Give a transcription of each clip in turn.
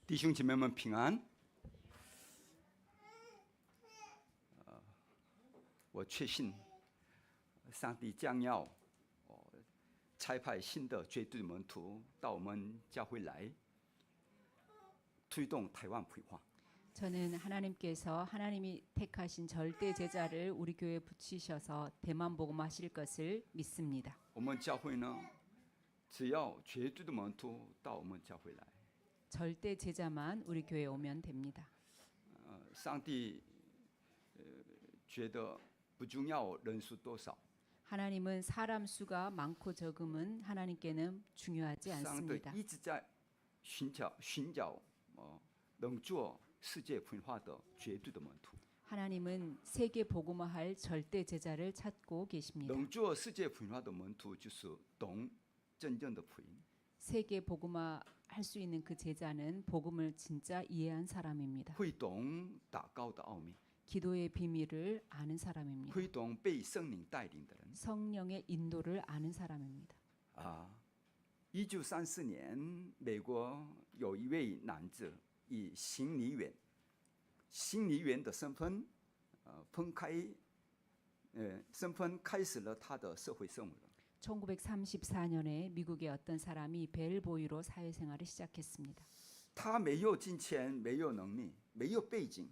弟兄姐妹们平安。我确信，上帝将要差派新的绝对门徒到我们教会来，推动台湾培化。 저는 하나님께서 하나님이 택하신 절대 제자를 우리 교회에 붙이셔서 대만 복음하실 것을 믿습니다. 我们教会呢，只要绝对的门徒到我们教会来， 절대 제자만 우리 교회에 오면 됩니다. 上帝觉得不重要人数多少， 하나님은 사람 수가 많고 적음은 하나님께는 중요하지 上帝 않습니다. 一直在寻找能做世界培化的绝对的门徒。 하나님은 세계 복음화할 절대 제자를 찾고 계십니다. 能做世界培化的门徒，就是懂真正的福音。 세계 복음화 할 수 있는 그 제자는 복음을 진짜 이해한 사람입니다. 会懂祷告的奥秘， 기도의 비밀을 아는 사람입니다. 会懂被圣灵带领的人。 성령의 인도를 아는 사람입니다. 1934年，美国有一位男子以行李员的身份，身份开始了他的社会生活。 1934년에 미국의 어떤 사람이 벨보이로 사회생활을 시작했습니다. 他没有金钱，没有能力，没有背景，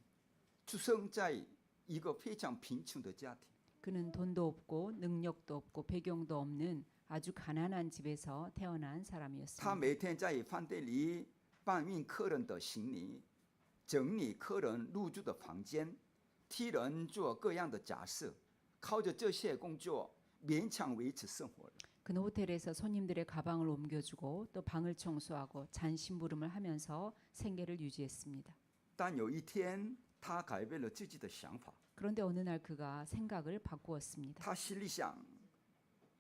出生在一个非常贫穷的家庭。 그는 돈도 없고 능력도 없고 배경도 없는 아주 가난한 집에서 태어난 他 사람이었습니다. 每天在饭店里搬运客人的行李，整理客人入住的房间，替人做各样的杂事，靠着这些工作勉强维持生活。 그는 호텔에서 손님들의 가방을 옮겨주고 또 방을 청소하고 잔심부름을 하면서 생계를 유지했습니다. 但有一天，他改变了自己的想法。 그런데 어느 날 그가 생각을 바꾸었습니다. 他心里想：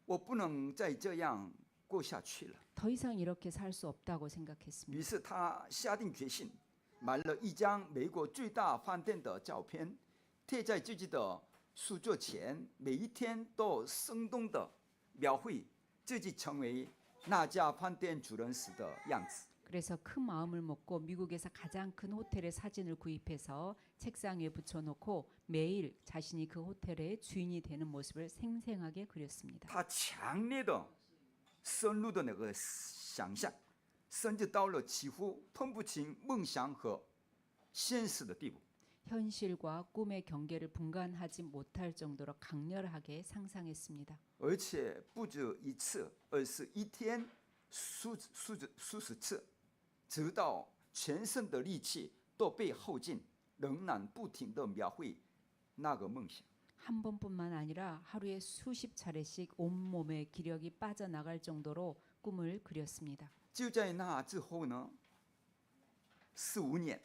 我不能再这样过下去了。 더 이상 이렇게 살 수 없다고 于 생각했습니다. 是他下定决心，买了一张美国最大饭店的照片，贴在自己的书桌前，每一天都生动地描绘自己成为那家饭店主人时的样子。 그래서 큰 마음을 먹고 미국에서 가장 큰 호텔의 사진을 구입해서 책상 위에 붙여놓고 매일 자신이 그 호텔의 주인이 되는 모습을 생생하게 그렸습니다. 他强烈的、深入的那个想象，甚至到了几乎分不清梦想和现实的地步。 현실과 꿈의 경계를 분간하지 못할 정도로 강렬하게 상상했습니다. 而且不止一次，而是一天数十次，直到全身的力气都被耗尽，仍然不停地描绘那个梦想。 한 번뿐만 아니라 하루에 수십 차례씩 온몸의 기력이 빠져나갈 정도로 꿈을 그렸습니다. 就在那之后呢，15年，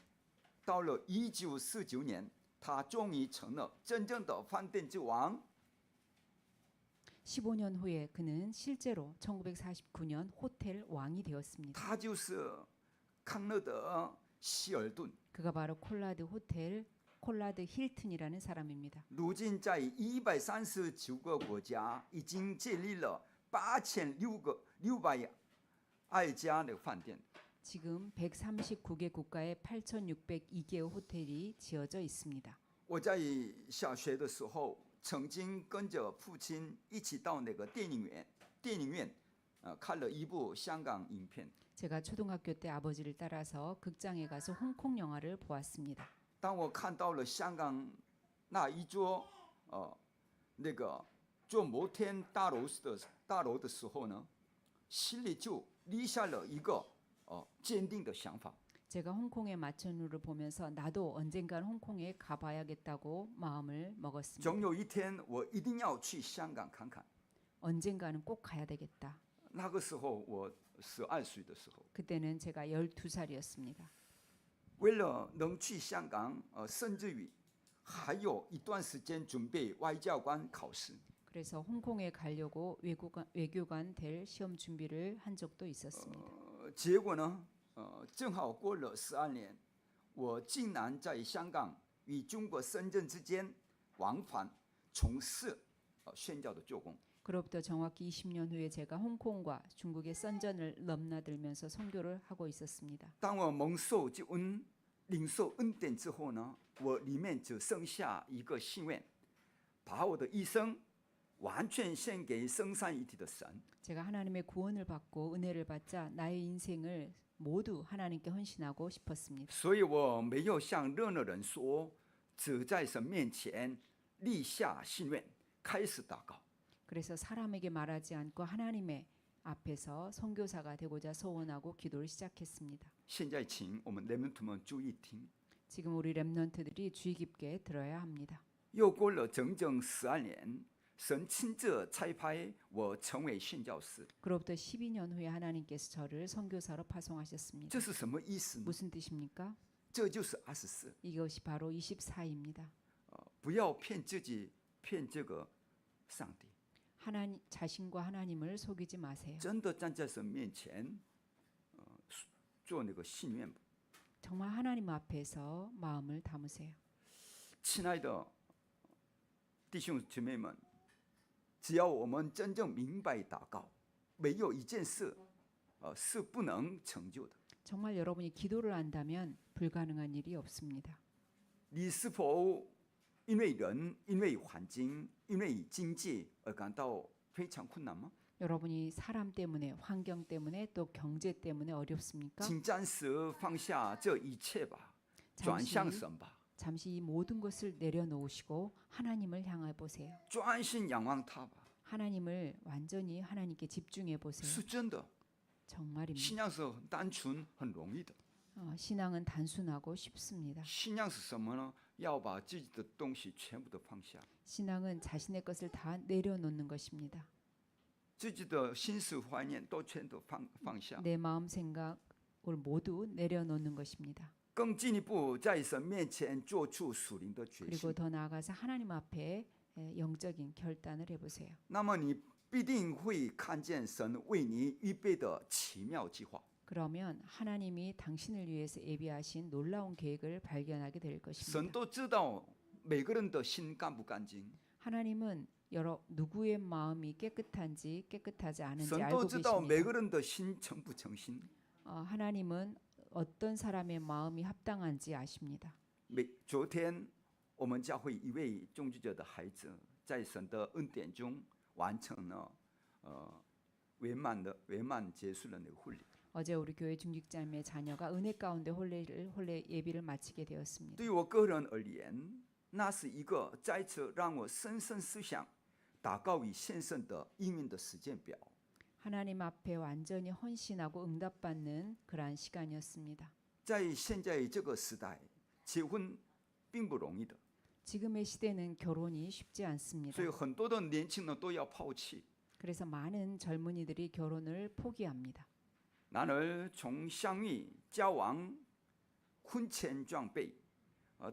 到了1949年，他终于成了真正的饭店之王。 15년 후에 그는 실제로 1949년 호텔 왕이 되었습니다. 他就是康乐德希尔顿。 그가 바로 콜라드 힐튼이라는 사람입니다. 如今在139个国家已经建立了8600家的饭店。 지금 139개 국가에 8,602개의 호텔이 지어져 있습니다. 我在小学的时候，曾经跟着父亲一起到那个电影院，看了一部香港影片。 제가 초등학교 때 아버지를 따라서 극장에 가서 홍콩 영화를 보았습니다. 当我看到了香港那一座那个做摩天大楼的时候呢，心里就立下了一个坚定的想法。 제가 홍콩의 마천루를 보면서 나도 언젠간 홍콩에 가봐야겠다고 마음을 먹었습니다. 总有一天我一定要去香港看看。 언젠가는 꼭 가야 되겠다. 那个时候我12岁的时候， 그때는 제가 12살이었습니다. 为了能去香港，甚至于还有一段时间准备外交官考试。 그래서 홍콩에 가려고 외교관 될 시험 준비를 한 적도 있었습니다. 结果呢，正好过了12年，我竟然在香港与中国深圳之间往返从事宣教的做工。 그로부터 정확히 20년 후에 제가 홍콩과 중국의 선전을 넘나들면서 선교를 하고 있었습니다. 当我蒙受救恩、领受恩典之后呢，我里面只剩下一个心愿，把我的一生完全献给生三一体的神。 제가 하나님의 구원을 받고 은혜를 받자 나의 인생을 모두 하나님께 헌신하고 싶었습니다. 所以我没有向任何人说，只在神面前立下心愿，开始祷告。 그래서 사람에게 말하지 않고 하나님의 앞에서 선교사가 되고자 소원하고 기도를 시작했습니다. 现在，请我们人们们注意听。 지금 우리 렘넌트들이 주의 깊게 들어야 합니다. 又过了整整12年，神亲自差派我成为宣教师， 그로부터 12년 후에 하나님께서 저를 선교사로 파송하셨습니다. 这是什么意思呢？ 무슨 뜻입니까? 这就是24。 이것이 바로 24입니다. 不要骗自己，骗这个上帝。 하나님 자신과 하나님을 속이지 마세요. 真的站在神面前，做那个信愿吧。 정말 하나님 앞에서 마음을 담으세요. 亲爱的弟兄姊妹们，只要我们真正明白祷告，没有一件事，是不能成就的。 정말 여러분이 기도를 안다면 불가능한 일이 없습니다. 你是否因为人、因为环境、因为经济而感到非常困难吗？ 여러분이 사람 때문에, 환경 때문에, 또 경제 때문에 어렵습니까? 请暂时放下这一切吧，转向神吧， 잠시 이 모든 것을 내려놓으시고 하나님을 향해 보세요. 专心仰望他吧。 하나님을 완전히 하나님께 집중해 보세요. 是真的， 정말입니다. 信仰是很单纯、很容易的。 신앙은 단순하고 쉽습니다. 信仰是什么呢？要把自己的东西全部都放下， 신앙은 자신의 것을 다 내려놓는 것입니다. 自己的心思怀念都全都放下， 내 마음 생각을 모두 내려놓는 것입니다. 更进一步在神面前做出属灵的决 그리고 心。 더 나아가서 하나님 앞에 영적인 결단을 해보세요. 那么你必定会看见神为你预备的奇妙计划。 그러면 하나님이 당신을 위해서 예비하신 놀라운 계획을 발견하게 될 神 것입니다. 都知道每个人的心干不干净， 하나님은 여러 누구의 마음이 깨끗한지 깨끗하지 않은지 神 알고 都知道每 계십니다. 个人的心诚不诚心。 하나님은 어떤 사람의 마음이 합당한지 아십니다. 昨天我们教会一位中职者的孩子，在神的恩典中完成了圆满结束了那个婚礼。 어제 우리 교회 중직자님의 자녀가 은혜 가운데 혼례 예비를 마치게 되었습니다. 对我个人而言，那是一个再次让我深深思想祷告与献圣的应运的时间表。 하나님 앞에 완전히 헌신하고 응답받는 그러한 시간이었습니다. 在现在这个时代，结婚并不容易的， 지금의 시대는 결혼이 쉽지 않습니다. 所以很多的年轻人都要抛弃。 그래서 많은 젊은이들이 결혼을 포기합니다. 然而，从相遇、交往、婚前装备，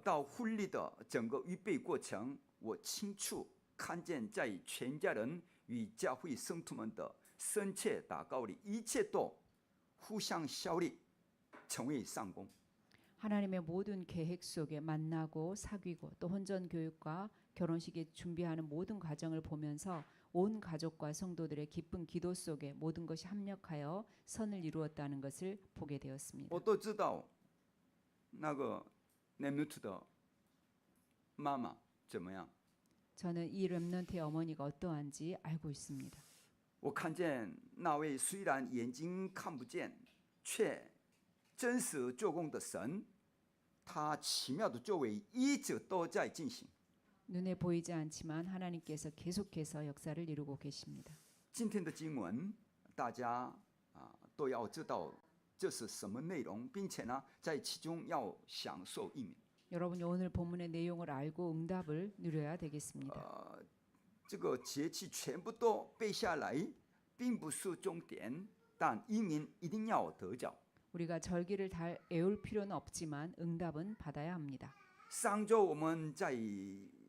到婚礼的整个预备过程，我清楚看见，在全家人与教会圣徒们的深切祷告里，一切都互相效力，成为上功。 하나님의 모든 계획 속에 만나고 사귀고 또 혼전 교육과 결혼식에 준비하는 모든 과정을 보면서 온 가족과 성도들의 기쁜 기도 속에 모든 것이 합력하여 선을 이루었다는 것을 보게 되었습니다. 我都知道那个 렘넌트的妈妈怎么样。 저는 이 렘넌트의 어머니가 어떠한지 알고 있습니다. 我看见那位虽然眼睛看不见，却真实做工的神，他奇妙的作为一直都在进行。 눈에 보이지 않지만 하나님께서 계속해서 역사를 이루고 계십니다. 今天的经文，大家都要知道这是什么内容，并且呢，在其中要享受应允。 여러분이 오늘 본문의 내용을 알고 응답을 누려야 되겠습니다. 这个节气全部都背下来，并不是终点，但应允一定要得着。 우리가 절기를 다 외울 필요는 없지만 응답은 받아야 합니다. 上周我们在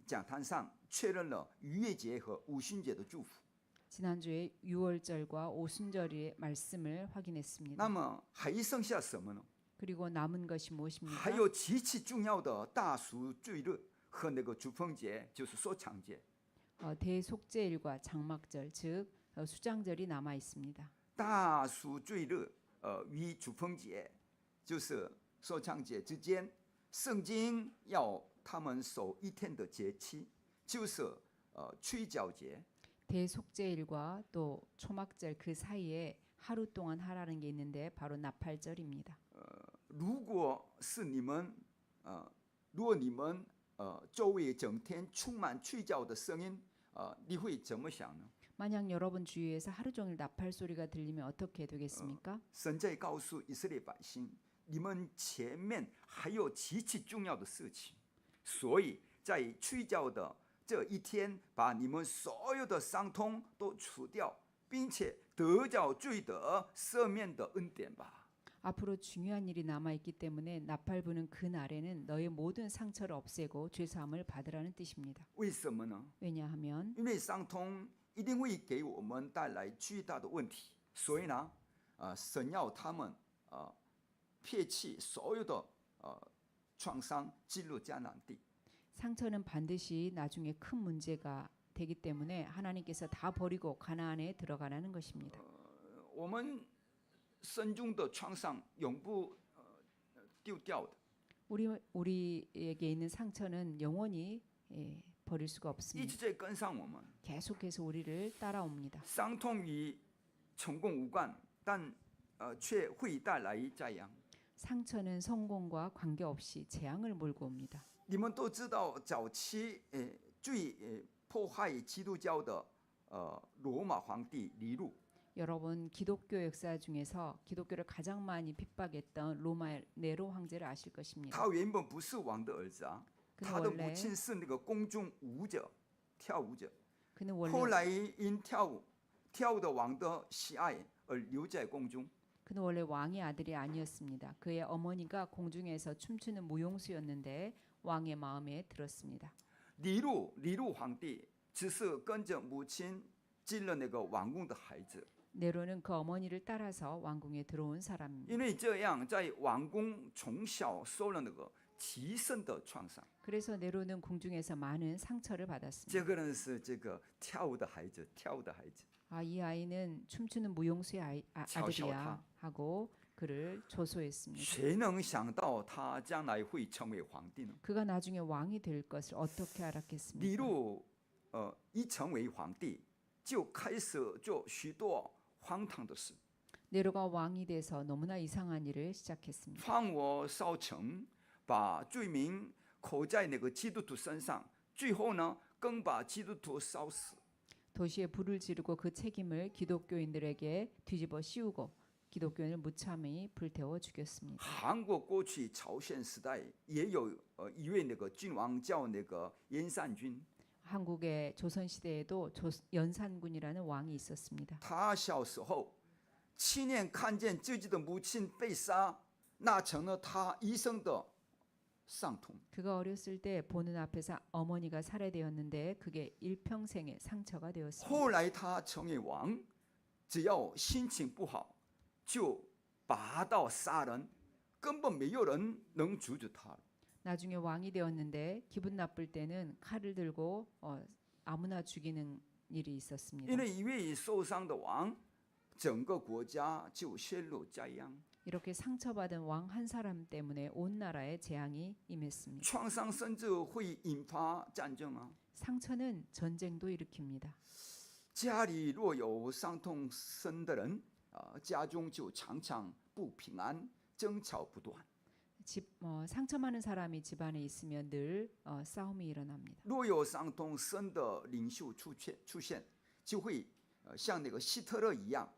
讲坛上确认了逾越节和五旬节的祝福。 지난주에 6월절과 오순절의 말씀을 확인했습니다. 那么还剩下什么呢？ 그리고 남은 것이 무엇입니까? 还有极其重要的大赎罪日和那个主逢节，就是说常节。 대속죄일과 장막절 즉 수장절이 남아 있습니다. 大赎罪日，与主逢节，就是说唱节之间，圣经要他们守一天的节期，就是吹角节。 대속죄일과 또 초막절 그 사이에 하루 동안 하라는 게 있는데 바로 나팔절입니다. 如果是你们，如果你们周围整天充满吹角的声音，你会怎么想呢？ 만약 여러분 주위에서 하루 종일 나팔 소리가 들리면 어떻게 되겠습니까? 神在告诉以色列百姓，你们前面还有极其重要的事情，所以在吹角的这一天，把你们所有的伤痛都除掉，并且得着罪得赦免的恩典吧。 앞으로 중요한 일이 남아 있기 때문에 나팔 부는 그 날에는 너의 모든 상처를 없애고 죄 사함을 받으라는 뜻입니다. 为什么呢？ 왜냐하면 因为伤痛一定会给我们带来巨大的问题，所以呢，神要他们撇弃所有的创伤，进入迦南地。 상처는 반드시 나중에 큰 문제가 되기 때문에 하나님께서 다 버리고 가나안에 들어가라는 것입니다. 我们身中的创伤永不丢掉的。 우리에게 있는 상처는 영원히 버릴 수가 一 없습니다. 直在跟上我们。 계속해서 우리를 따라옵니다. 伤痛与成功无关，但却会带来灾殃。 상처는 성공과 관계없이 재앙을 몰고 옵니다. 你们都知道，早期最迫害基督教的罗马皇帝尼禄， 여러분 기독교 역사 중에서 기독교를 가장 많이 핍박했던 로마 네로 황제를 아실 것입니다. 他原本不是王的儿子啊， 그는 他的 원래 母亲是那个宫中舞者，跳舞者。 그는 后 원래 来因跳舞的王的喜爱而留在宫中。 그는 원래 왕의 아들이 아니었습니다. 그의 어머니가 공중에서 춤추는 무용수였는데 왕의 마음에 들었습니다. 尼禄皇帝只是跟着母亲进了那个王宫的孩子， 네로는 그 어머니를 따라서 왕궁에 들어온 사람입니다. 因为这样在王宫从小受了那个极深的创伤。 그래서 네로는 궁중에서 많은 상처를 받았습니다. 这个人是这个跳舞的孩子，跳舞的孩子。 이 아이는 춤추는 무용수의 아들이야 嘲笑他。 하고 그를 조소했습니다. 谁能想到他将来会成为皇帝呢？ 그가 나중에 왕이 될 것을 어떻게 尼 알았겠습니까? 禄一成为皇帝，就开始做许多荒唐的事， 네로가 왕이 돼서 너무나 이상한 일을 시작했습니다. 放火烧城，把罪名扣在那个基督徒身上，最后呢，更把基督徒烧死。 도시에 불을 지르고 그 책임을 기독교인들에게 뒤집어 씌우고 기독교인을 무참히 불태워 죽였습니다. 韩国过去朝鲜时代也有一位那个君王叫那个延善君， 한국의 조선 시대에도 연산군이라는 왕이 있었습니다. 他小时候亲眼看见自己的母亲被杀，那成了他一生的伤痛。 그가 어렸을 때 보는 앞에서 어머니가 살해되었는데 그게 일평생의 상처가 되었습니다. 后来他成为王，只要心情不好，就拔刀杀人，根本没有人能阻止他。 나중에 왕이 되었는데 기분 나쁠 때는 칼을 들고 아무나 죽이는 일이 있었습니다. 因为一位受伤的王，整个国家就陷入灾殃。 이렇게 상처받은 왕 한 사람 때문에 온 나라에 재앙이 임했습니다. 创伤甚至会引发战争啊！ 상처는 전쟁도 일으킵니다. 家里若有伤痛深的人，家中就常常不平安，争吵不断。 상처 많은 사람이 집안에 있으면 늘 싸움이 일어납니다. 若有伤痛深的领袖出现，就会像那个希特勒一样，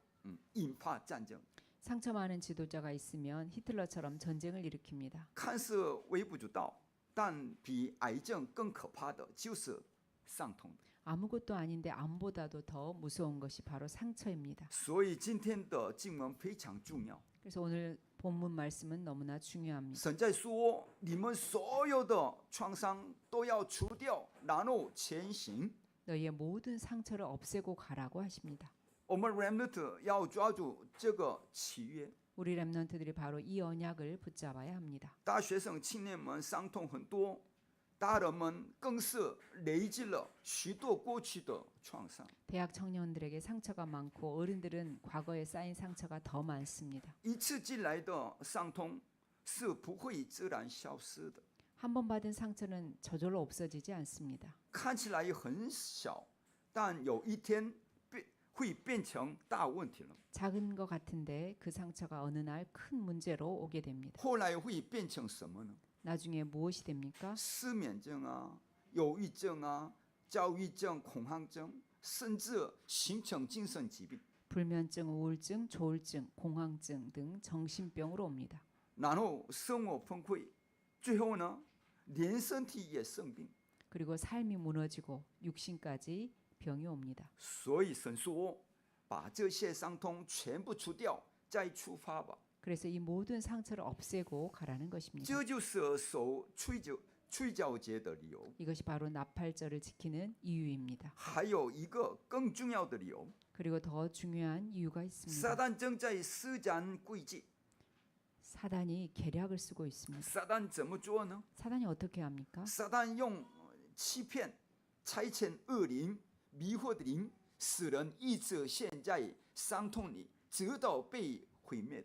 引发战争。 상처 많은 지도자가 있으면 히틀러처럼 전쟁을 일으킵니다. 看似微不足道，但比癌症更可怕的就是伤痛。 아무것도 아닌데 암보다도 더 무서운 것이 바로 상처입니다. 所以今天的经文非常重要。 그래서 오늘 본문 말씀은 너무나 중요합니다. 神在说，你们所有的创伤都要除掉，然后前行。 너희의 모든 상처를 없애고 가라고 하십니다. 我们 remnant 要抓住这个契约。 우리 렘넌트들이 바로 이 언약을 붙잡아야 합니다. 大学生青年们伤痛很多，大人们更是累积了许多过去的创伤， 대학 청년들에게 상처가 많고 어른들은 과거에 쌓인 상처가 더 많습니다. 一次进来的伤痛是不会自然消失的， 한 번 받은 상처는 저절로 없어지지 않습니다. 看起来很小，但有一天会变成大问题了， 작은 것 같은데 그 상처가 어느 날 큰 문제로 오게 됩니다. 后来会变成什么呢？ 나중에 무엇이 됩니까? 失眠症啊、忧郁症啊、焦虑症、恐慌症，甚至形成精神疾病。 불면증, 우울증, 조울증, 공황증 등 정신병으로 옵니다. 然后生活崩溃，最后呢，连身体也生病。 그리고 삶이 무너지고 육신까지 병이 옵니다. 所以神说，把这些伤痛全部除掉，再出发吧。 그래서 이 모든 상처를 없애고 가라는 것입니다. 这就是守吹角节的理由。 이것이 바로 나팔절을 지키는 이유입니다. 还有一个更重要的理由， 그리고 더 중요한 이유가 있습니다. 撒旦正在施展诡计。 사단이 계략을 쓰고 있습니다. 撒旦怎么做呢？ 사단이 어떻게 합니까? 撒旦用欺骗、差遣恶灵、迷惑的灵，使人一直陷在伤痛里，直到被毁灭。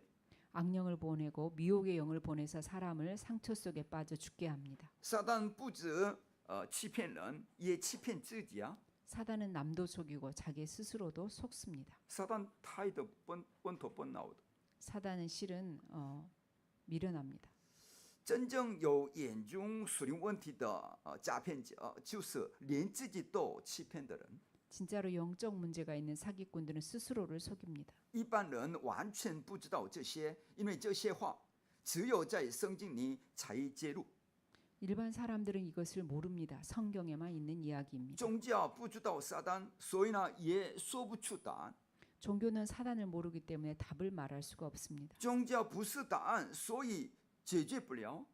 악령을 보내고 미혹의 영을 보내서 사람을 상처 속에 빠져 죽게 합니다. 撒旦不止欺骗人，也欺骗自己啊！ 사단은 남도 속이고 자기 스스로도 속습니다. 撒旦太的笨头笨脑的。 사단은 실은 미련합니다. 真正有严重属灵问题的诈骗者，就是连自己都欺骗的人。 진짜로 영적 문제가 있는 사기꾼들은 스스로를 속입니다. 一般人完全不知道这些，因为这些话只有在圣经里才揭露。 일반 사람들은 이것을 모릅니다. 성경에만 있는 이야기입니다. 宗教不知道撒旦，所以呢也说不出答案。 종교는 사단을 모르기 때문에 답을 말할 수가 없습니다. 宗教不是答案，所以解决不了。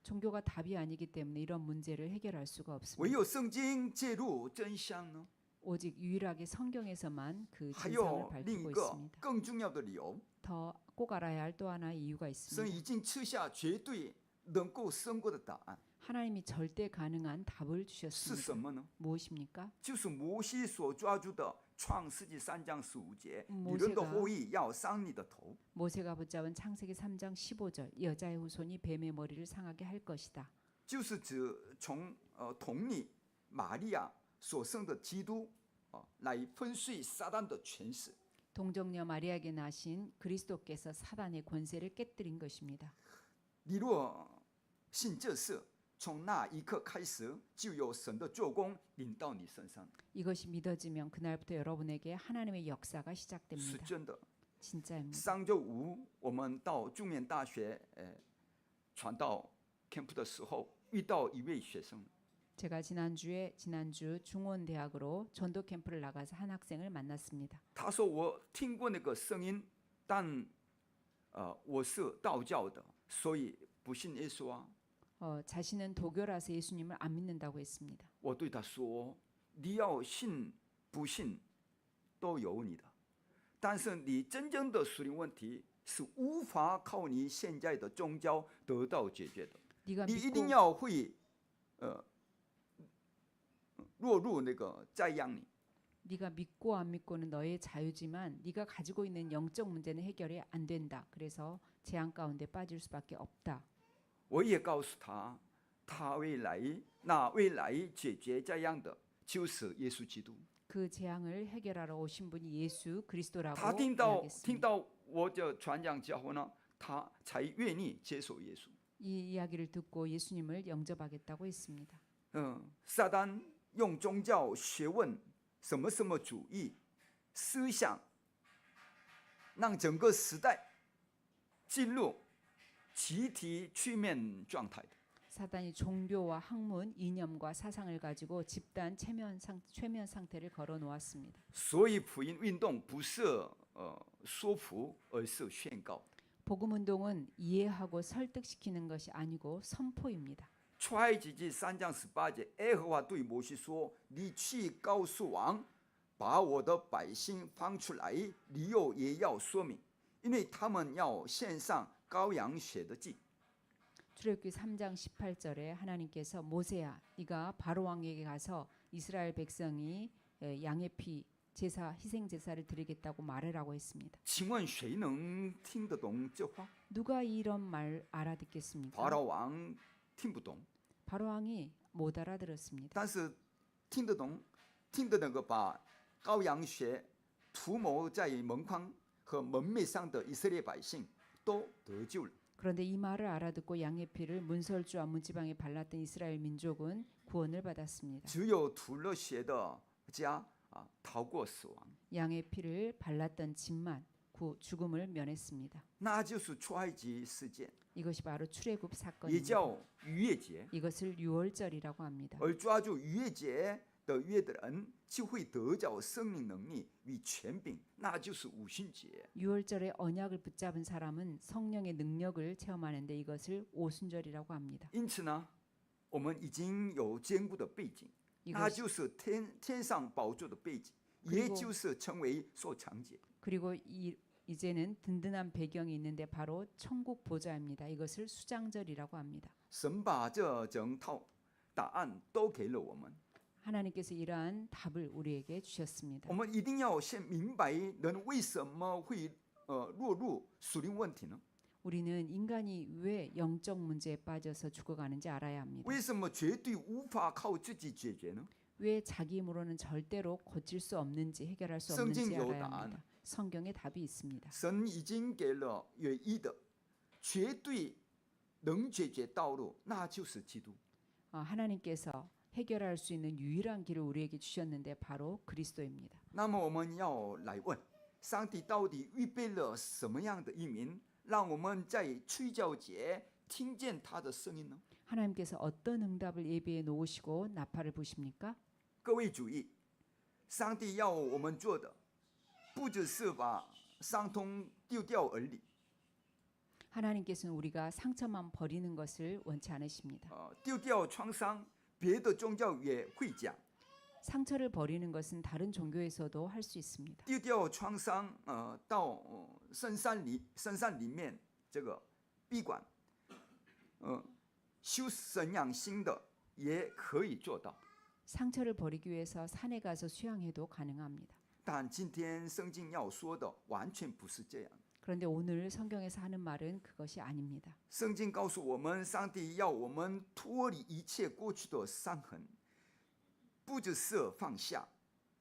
종교가 답이 아니기 때문에 이런 문제를 해결할 수가 唯 없습니다. 有圣经揭露真相呢？ 오직 유일하게 성경에서만 그 还 진상을 有另 밝히고 一个 있습니다. 更重要的理由， 더 꼭 알아야 할 또 하나의 이유가 神 있습니다. 已经赐下绝对能够胜过的答案， 하나님이 절대 가능한 답을 是 주셨습니다. 什么呢？ 무엇입니까? 就是摩西所抓住的创世纪3章15节， 摩 你 西 人的 가 后裔要伤你的头。 모세가 붙잡은 창세기 3장 15절 여자의 후손이 뱀의 머리를 상하게 할 것이다. 就是指从童女玛利亚所生的基督来粉碎撒旦的权势。 동정녀 마리아에게 나신 그리스도께서 사단의 권세를 깨뜨린 것입니다. 你若信这事，从那一刻开始，就有神的做工临到你身上， 이것이 믿어지면 그날부터 여러분에게 하나님의 역사가 是 시작됩니다. 真的。 진짜입니다. 上周五我们到中原大学传道 캠프 的时候，遇到一位学生， 제가 지난주 중원대학으로 전도 캠프를 나가서 한 학생을 만났습니다. 他说我听过那个声音，但我是道教的，所以不信耶稣啊。 자신은 도교라서 예수님을 안 믿는다고 했습니다. 我对他说，你要信不信都由你的，但是你真正的属灵问题是无法靠你现在的宗教得到解决的， 네가 你一 믿고 定要会落入那个灾殃里。 네가 믿고 안 믿고는 너의 자유지만 네가 가지고 있는 영적 문제는 해결이 안 된다. 그래서 재앙 가운데 빠질 수밖에 없다. 我也告诉他，未来解决这样的就是耶稣基督。 그 재앙을 해결하러 오신 분이 예수 그리스도라고 他听 이야기했습니다. 到我的传讲之后呢，他才愿意接受耶稣。 이 이야기를 듣고 예수님을 영접하겠다고 했습니다. 撒旦用宗教学问、什么主义思想，让整个时代进入集体催眠状态。 사단이 종교와 학문, 이념과 사상을 가지고 집단 최면 상태를 걸어 놓았습니다. 所以福音运动不是说服，而是宣告。 복음 운동은 이해하고 설득시키는 것이 아니고 선포입니다. 出埃及记3章18节，耶和华对摩西说：“你去告诉王，把我的百姓放出来，理由也要说明，因为他们要献上羔羊血的祭。” 출애굽기 3장 18절에 하나님께서 모세야 네가 바로 왕에게 가서 이스라엘 백성이 양의 피 제사 희생 제사를 드리겠다고 말하라고 했습니다. 请问谁能听得懂这话？ 누가 이런 말 알아듣겠습니까? 法老王听不懂， 바로 왕이 못 알아들었습니다. 但是听得懂，听得那个把羔羊血涂抹在门框和门楣上的以色列百姓都得救了。 그런데 이 말을 알아듣고 양의 피를 문설주와 문지방에 발랐던 이스라엘 민족은 구원을 받았습니다. 只有涂了血的家逃过死亡， 양의 피를 발랐던 집만 죽음을 면했습니다. 那就是出埃及事件， 이것이 바로 출애굽 也 사건입니다. 叫逾越节。 이것을 유월절이라고 합니다. 而抓住逾越节的约的人，就会得着生命能力与权柄，那就是五旬节。 유월절의 언약을 붙잡은 사람은 성령의 능력을 체험하는데 이것을 오순절이라고 합니다. 因此呢，我们已经有坚固的背景，那 이것이, 就是天上宝座的背景， 그리고 也就是成为受强节。 그리고 이제는 든든한 배경이 있는데 바로 천국 보좌입니다. 이것을 수장절이라고 합니다. 神把这整套答案都给了我们， 하나님께서 이러한 답을 우리에게 주셨습니다. 我们一定要先明白人为什么会落入属灵问题呢？ 우리는 인간이 왜 영적 문제에 빠져서 죽어가는지 알아야 합니다. 为什么绝对无法靠自己解决呢？ 왜 자기 힘으로는 절대로 고칠 수 없는지 해결할 수 圣经 없는지 有 알아야 答案。 합니다. 성경에 답이 있습니다. 神已经给了唯一的、绝对能解决道路，那就是基督。 하나님께서 해결할 수 있는 유일한 길을 우리에게 주셨는데 바로 그리스도입니다. 那么我们要来问，上帝到底预备了什么样的一民，让我们在吹角节听见他的声音呢？ 하나님께서 어떤 응답을 예비해 놓으시고 나팔을 부십니까? 各位注意，上帝要我们做的，不只是把伤痛丢掉而已， 하나님께서는 우리가 상처만 버리는 것을 원치 않으십니다. 丢掉创伤，别的宗教也会讲， 상처를 버리는 것은 다른 종교에서도 할 수 있습니다. 丢掉创伤，到深山里面这个闭馆，修身养心的也可以做到。 상처를 버리기 위해서 산에 가서 수양해도 가능합니다. 但今天圣经要说的完全不是这样。 그런데 오늘 성경에서 하는 말은 그것이 아닙니다. 圣经告诉我们，上帝要我们脱离一切过去的伤痕，不只是放下，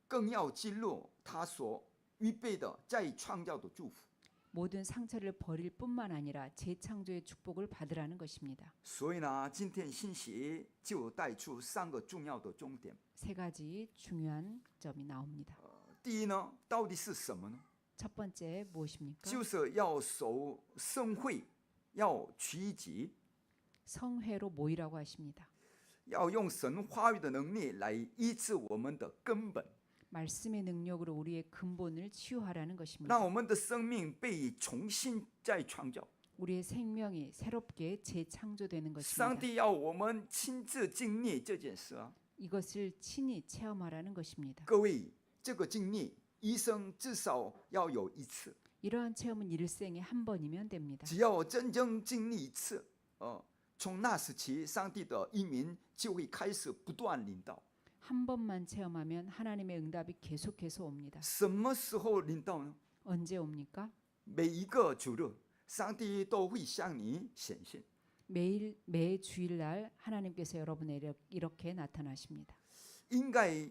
更要进入他所预备的再创造的祝福。 모든 상처를 버릴 뿐만 아니라 재창조의 축복을 받으라는 것입니다. 所以呢，今天信息就带出3个重要的重点。 세 가지 중요한 점이 나옵니다. 第一呢，到底是什么呢？ 첫 번째 무엇입니까? 就是要守圣会，要趋吉， 성회로 모이라고 하십니다. 要用神话语的能力来医治我们的根本， 말씀의 능력으로 우리의 근본을 치유하라는 것입니다. 让我们的生命被重新再创造。 우리의 생명이 새롭게 재창조되는 上 것입니다. 帝要我们亲自经历这件事啊！ 이것을 친히 체험하라는 것입니다. 各位，这个经历一生至少要有一次。 이러한 체험은 일생에 한 번이면 됩니다. 只要真正经历一次，从那时起，上帝的移民就会开始不断领导。 한 번만 체험하면 하나님의 응답이 계속해서 옵니다. 什么时候领导呢？ 언제 옵니까? 每一个主日，上帝都会向你显现。 매 주일날 하나님께서 여러분에게 이렇게 나타나십니다. 应该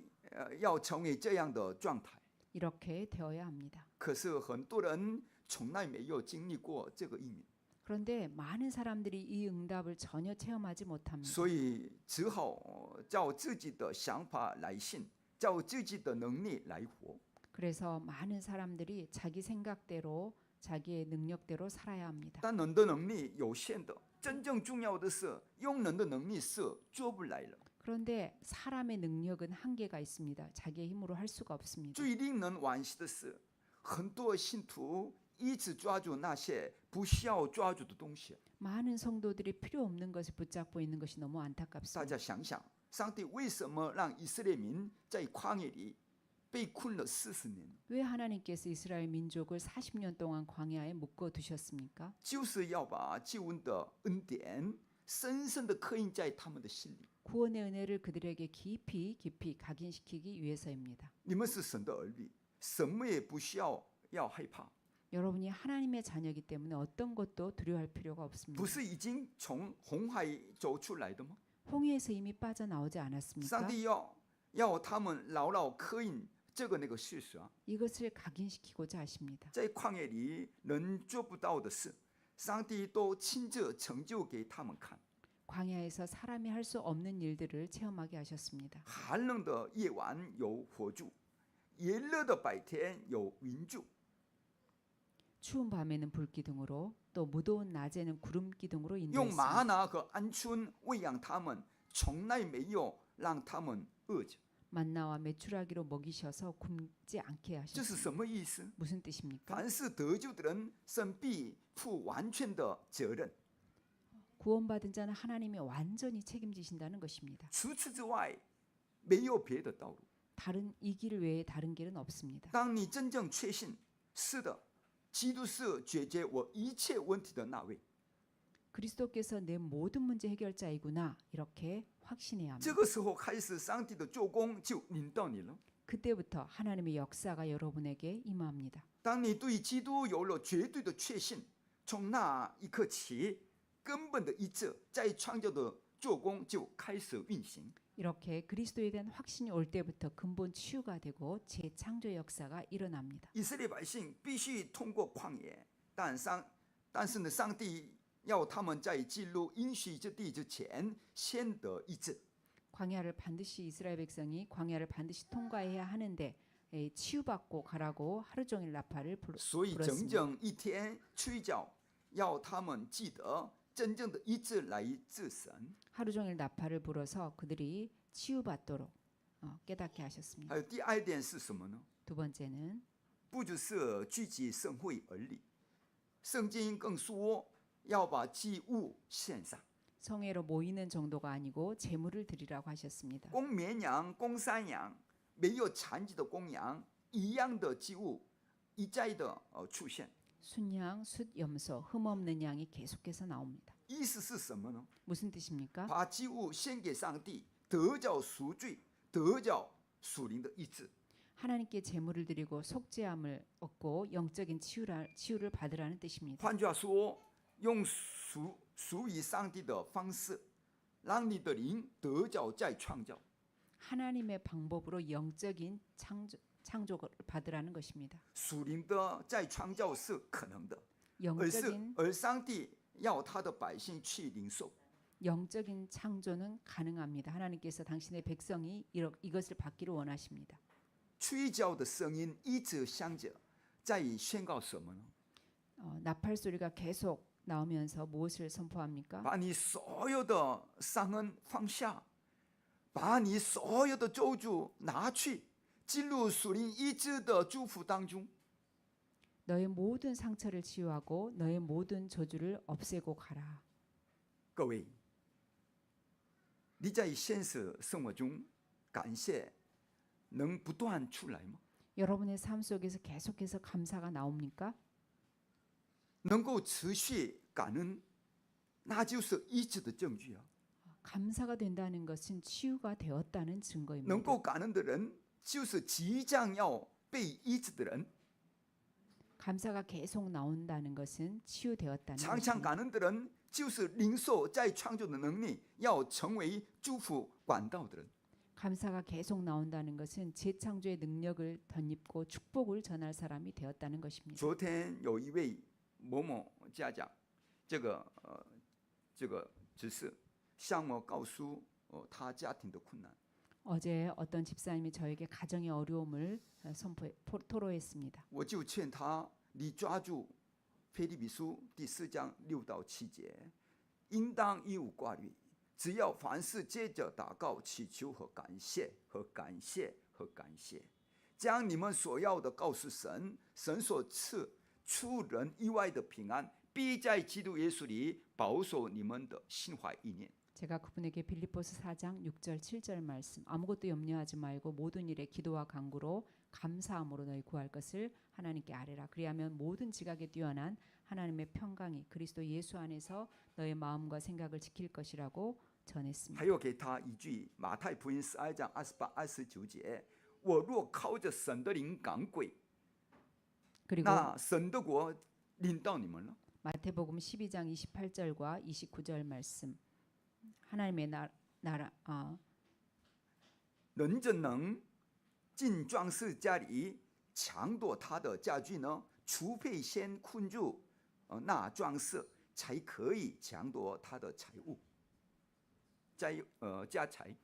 要成为这样的状态。 이렇게 되어야 합니다. 可是很多人从来没有经历过这个移民， 그런데 많은 사람들이 이 응답을 전혀 체험하지 못합니다. 所以只好照自己的想法来信，照自己的能力来活。 그래서 많은 사람들이 자기 생각대로 자기의 능력대로 살아야 합니다. 但人的能力有限的，真正重要的是用人的能力是做不来了。 그런데 사람의 능력은 한계가 있습니다. 자기의 힘으로 할 수가 없습니다. 最令人惋惜的是，很多信徒一直抓住那些不需要抓住的东西。 많은 성도들이 필요 없는 것을 붙잡고 있는 것이 너무 大 안타깝습니다. 家想想，上帝为什么让以色列民在旷野里被困了40年？ 왜 하나님께서 이스라엘 민족을 40년 동안 광야에 묶어 두셨습니까? 就是要把救恩的恩典深深的刻印在他们的心里。 구원의 은혜를 그들에게 깊이 각인시키기 위해서입니다. 你们是神的儿女，什么也不需要害怕。 여러분이 하나님의 자녀이기 때문에 어떤 것도 두려워할 필요가 없습니다. 不是已经从红海走出来的吗？ 홍해에서 이미 빠져나오지 上 않았습니까? 帝要他们牢牢刻印这个那个事实啊， 이것을 각인시키고자 하십니다. 在旷野里人做不到的事，上帝都亲自成就给他们看。 광야에서 사람이 할 수 없는 일들을 체험하게 하셨습니다. 寒冷的夜晚有火柱，炎热的白天有云柱。 추운 밤에는 불기둥으로 또 무더운 낮에는 구름기둥으로 用 인도했습니다. 玛拿和鹌鹑喂养他们，从来没有让他们饿着。 만나와 메추라기로 먹이셔서 굶지 않게 这是 하셨습니다. 什么意思？ 무슨 뜻입니까? 凡是得救的人，神必负完全的责任。 구원받은 자는 하나님이 완전히 책임지신다는 것입니다. 除此之外，没有别的道路。 다른 이 길 외에 다른 길은 없습니다. 当你真正确信，是的，基督是解决我一切问题的那位， 그리스도께서 내 모든 문제 해결자이구나 이렇게 확신해야 这 합니다. 个时候开始，上帝的做工就临到你了。 그때부터 하나님의 역사가 여러분에게 임합니다. 当你对基督有了绝对的确信，从那一刻起，根本的一致，在创造的做工就开始运行。 이렇게 그리스도에 대한 확신이 올 때부터 근본 치유가 되고 재창조의 역사가 일어납니다. 以色列百姓必须通过旷野，但是呢，上帝要他们在进入应许之地之前，先得医治。 광야를 반드시 이스라엘 백성이 광야를 반드시 통과해야 하는데 치유받고 가라고 하루 종일 나팔을 所以整 불었습니다. 整一天吹角，要他们记得真正的医治来自神。 하루 종일 나팔을 불어서 그들이 치유받도록 깨닫게 하셨습니다. 还有第二点是什么呢？ 두 번째는 不只是聚集盛会而已，圣经更说要把祭物献上， 성회로 모이는 정도가 아니고 제물을 드리라고 하셨습니다. 公绵羊、公山羊，没有残疾的公羊，一样的祭物一再的出现。 순양, 숫염소, 흠없는 양이 계속해서 나옵니다. 意思是什么呢？ 무슨 뜻입니까? 把祭物献给上帝，得着赎罪，得着属灵的医治。 하나님께 제물을 드리고 속죄함을 얻고 영적인 치유를 받으라는 뜻입니다. 换句话说，用属于上帝的方式，让你的灵得着再创造。 하나님의 방법으로 영적인 창조를 받으라는 것입니다. 属灵的再创造是可能的， 영적인 而上帝要他的百姓去领受。 영적인 창조는 가능합니다. 하나님께서 당신의 백성이 이것을 받기를 원하십니다. 吹角的声音一直响着，在宣告什么呢？ 나팔 소리가 계속 나오면서 무엇을 선포합니까? 把你所有的伤恩放下，把你所有的咒诅拿去，进入属灵医治的祝福当中。 너의 모든 상처를 치유하고 너의 모든 저주를 없애고 가라. 各位，你在现实生活中感谢能不断出来吗？ 여러분의 삶 속에서 계속해서 감사가 나옵니까? 能够持续感恩，那就是医治的证据啊！ 감사가 된다는 것은 치유가 되었다는 能 증거입니다. 够感恩的人，就是即将要被医治的人； 감사가 계속 나온다는 것은 치유되었다는 常常 것입니다. 感恩的人，就是领受再创造的能力，要成为祝福管道的人。 감사가 계속 나온다는 것은 재창조의 능력을 덧입고 축복을 전할 사람이 되었다는 것입니다. 昨天有一位某某家长，这个只是向我告诉他家庭的困难。 어제 어떤 집사님이 저에게 가정의 어려움을 토로했습니다. 我就劝他，你抓住腓立比书第4章6到7节，应当一无挂虑，只要凡事借着祷告、祈求和感谢，将你们所要的告诉神，神所赐出人意外的平安，必在基督耶稣里保守你们的心怀意念。 제가 그분에게 빌립보서 4장 6절 7절 말씀 아무것도 염려하지 말고 모든 일에 기도와 간구로 감사함으로 너희 구할 것을 하나님께 아뢰라. 그리하면 모든 지각에 뛰어난 하나님의 평강이 그리스도 예수 안에서 너의 마음과 생각을 지킬 것이라고 전했습니다. 还有给他一句马太福音12章28、29节：我若靠着神的灵赶鬼， 그리고 那神的国临到你们了。 마태복음 12장 28절과 29절 말씀. 하나님의 나라 人怎能进壮士家里抢夺他的家具呢？除非先困住那壮士，才可以抢夺他的财物。家财。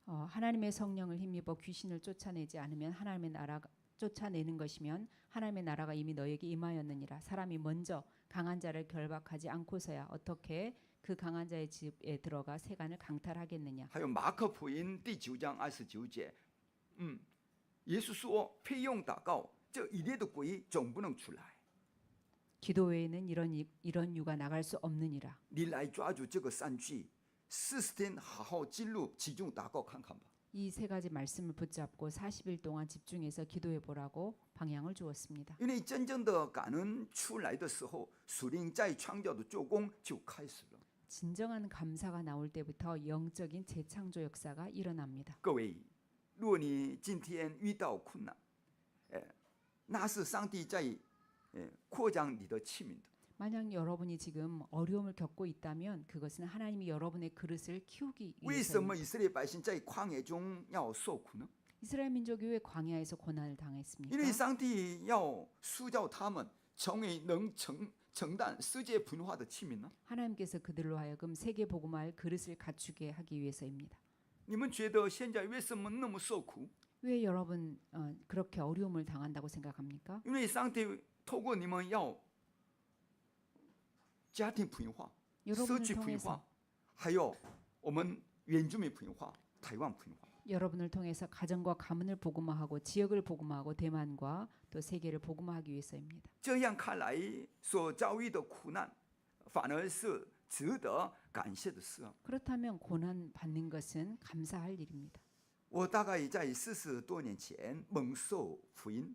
하나님의 성령을 힘입어 귀신을 쫓아내지 않으면 하나님의 나라가 쫓아내는 것이면 하나님의 나라가 이미 너에게 임하였느니라. 사람이 먼저 강한 자를 결박하지 않고서야 어떻게 그 강한 자의 집에 들어가 세간을 강탈하겠느냐. 还有马可福音第9章29节，耶稣说：“非用祷告，这一列的鬼总不能出来。 기도 외에는 이런 유가 나갈 수 없느니라. 你来抓住这个3句，40天好好记录，集中祷告看看吧。 이 세 가지 말씀을 붙잡고 40일 동안 집중해서 기도해 보라고 방향을 주었습니다. 因为真正的感恩出来的时候，属灵在创造的做工就开始了。 진정한 감사가 나올 때부터 영적인 재창조 역사가 일어납니다. 各位，如果你今天遇到困难，那是上帝在扩张你的器皿的。 만약 여러분이 지금 어려움을 겪고 있다면 그것은 하나님이 여러분의 그릇을 키우기 为什么 위해서입니다. 以色列百姓在旷野中要受苦呢？ 이스라엘 민족이 왜 광야에서 고난을 당했습니까? 因为上帝要塑造他们成为能承担世界文化的器皿呢。 하나님께서 그들로 하여금 세계 복음화할 그릇을 갖추게 하기 위해서입니다. 你们觉得现在为什么那么受苦？ 왜 여러분 그렇게 어려움을 당한다고 생각합니까? 因为上帝透过你们要家庭文化、社 여러분을 区文 통해서 化，还有我们原住民文化、台湾文化。 여러분을 통해서 가정과 가문을 복음화하고 지역을 복음화하고 대만과 또 세계를 복음화하기 위해서입니다. 这样看来，所遭遇的苦难反而是值得感谢的事啊！ 그렇다면 고난 받는 것은 감사할 일입니다. 我大概在40多年前蒙受福音，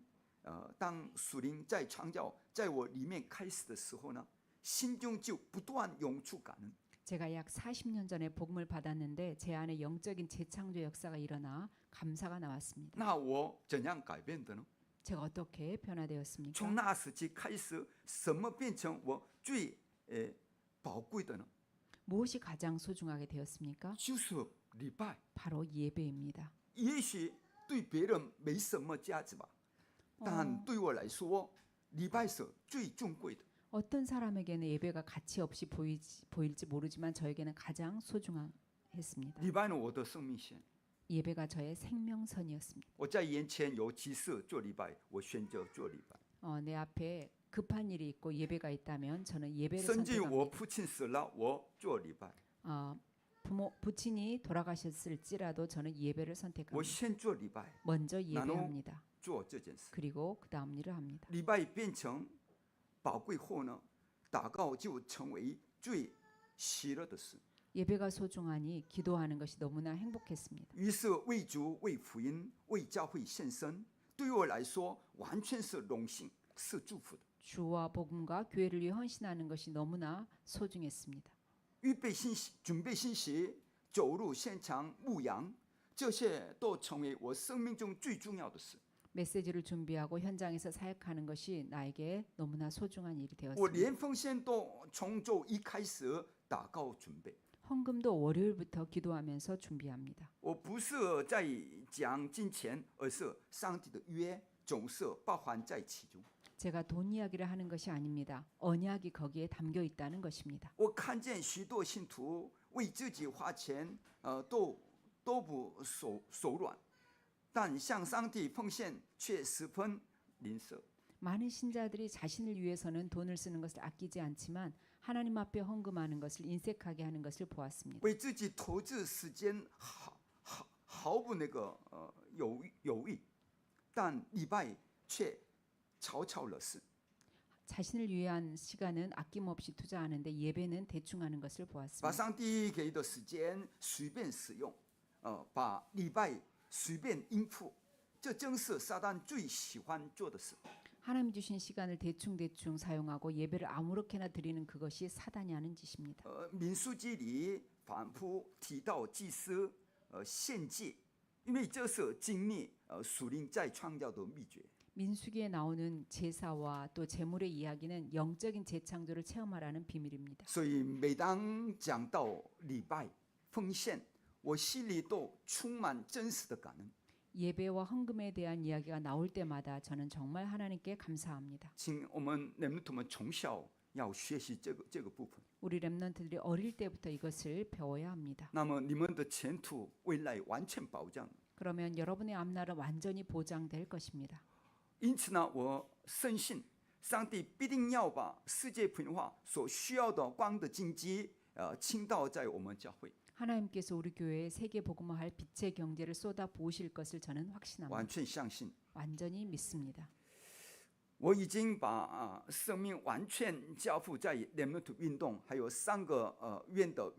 当属灵在创造在我里面开始的时候呢，心中就不断涌出感恩。 제가 약 40년 전에 복음을 받았는데 제 안에 영적인 재창조 역사가 일어나 감사가 나왔습니다. 那我怎样改变的呢？ 제가 어떻게 변화되었습니까? 从那时期开始，什么变成我最宝贵的呢？ 무엇이 가장 소중하게 되었습니까? 就是礼拜。 바로 예배입니다. 也许对别人没什么价值吧，但对我来说，礼拜是最尊贵的。 어떤 사람에게는 예배가 가치 없이 보일지 모르지만 저에게는 가장 소중했습니다. 礼拜呢，我的生命线。 예배가 저의 생명선이었습니다. 我在眼前有急事做礼拜，我选择做礼拜。 내 앞에 급한 일이 있고 예배가 있다면 저는 예배를 甚至我 선택합니다. 父亲死了，我做礼拜。 부친이 돌아가셨을지라도 저는 예배를 我 선택합니다. 先做礼拜， 먼저 나눠 예배합니다. 做这件事。 그리고 그 다음 일을 합니다. 礼拜变成宝贵后呢，祷告就成为最喜乐的事。 예배가 소중하니 기도하는 것이 너무나 행복했습니다. 于是为主、为福音、为教会献身，对我来说完全是荣幸，是祝福的。 주와 복음과 교회를 위해 헌신하는 것이 너무나 소중했습니다. 预备信息、准备信息、走入现场牧羊，这些都成为我生命中最重要的事。 메시지를 준비하고 현장에서 사역하는 것이 나에게 너무나 소중한 일이 我 되었습니다. 连奉献都从周一开始祷告准备。 헌금도 월요일부터 기도하면서 준비합니다. 我不是在讲金钱，而是上帝的约总是包含在其中。 제가 돈 이야기를 하는 것이 아닙니다. 언약이 거기에 담겨 있다는 것입니다. 我看见许多信徒为自己花钱，都不手软，但向上帝奉献却十分吝啬。 많은 신자들이 자신을 위해서는 돈을 쓰는 것을 아끼지 않지만 하나님 앞에 헌금하는 것을 인색하게 하는 것을 보았습니다. 为自己投资时间毫不犹豫，但礼拜却草草了事。 자신을 위한 시간은 아낌없이 투자하는데 예배는 대충 하는 것을 把 보았습니다. 上帝给的时间随便使用，把礼拜随便应付，这正是撒旦最喜欢做的事。 하나님 주신 시간을 대충 사용하고 예배를 아무렇게나 드리는 그것이 사단이 하는 짓입니다. 民数记里反复提到祭司献祭，因为这是经历属灵再创造的秘诀。 민수기에 나오는 제사와 또 제물의 이야기는 영적인 재창조를 체험하라는 비밀입니다. 所以每当讲到礼拜奉献，我心里都充满真实的感恩。 예배와 헌금에 대한 이야기가 나올 때마다 저는 정말 하나님께 감사합니다. 请我们人们从小要学习这个部分。 우리 렘넌트들이 어릴 때부터 이것을 배워야 합니다. 那么你们的前途未来完全保障。 그러면 여러분의 앞날은 완전히 보장될 것입니다. 因此呢，我深信上帝必定要把世界文化所需要的光的经济，倾倒在我们教会。 하나님께서 우리 교회에 세계 복음화할 빛의 경제를 쏟아 부으실 것을 저는 확신합니다. 完全相信。 완전히 믿습니다. 我已经把生命完全交付在人们的运动，还有3个院的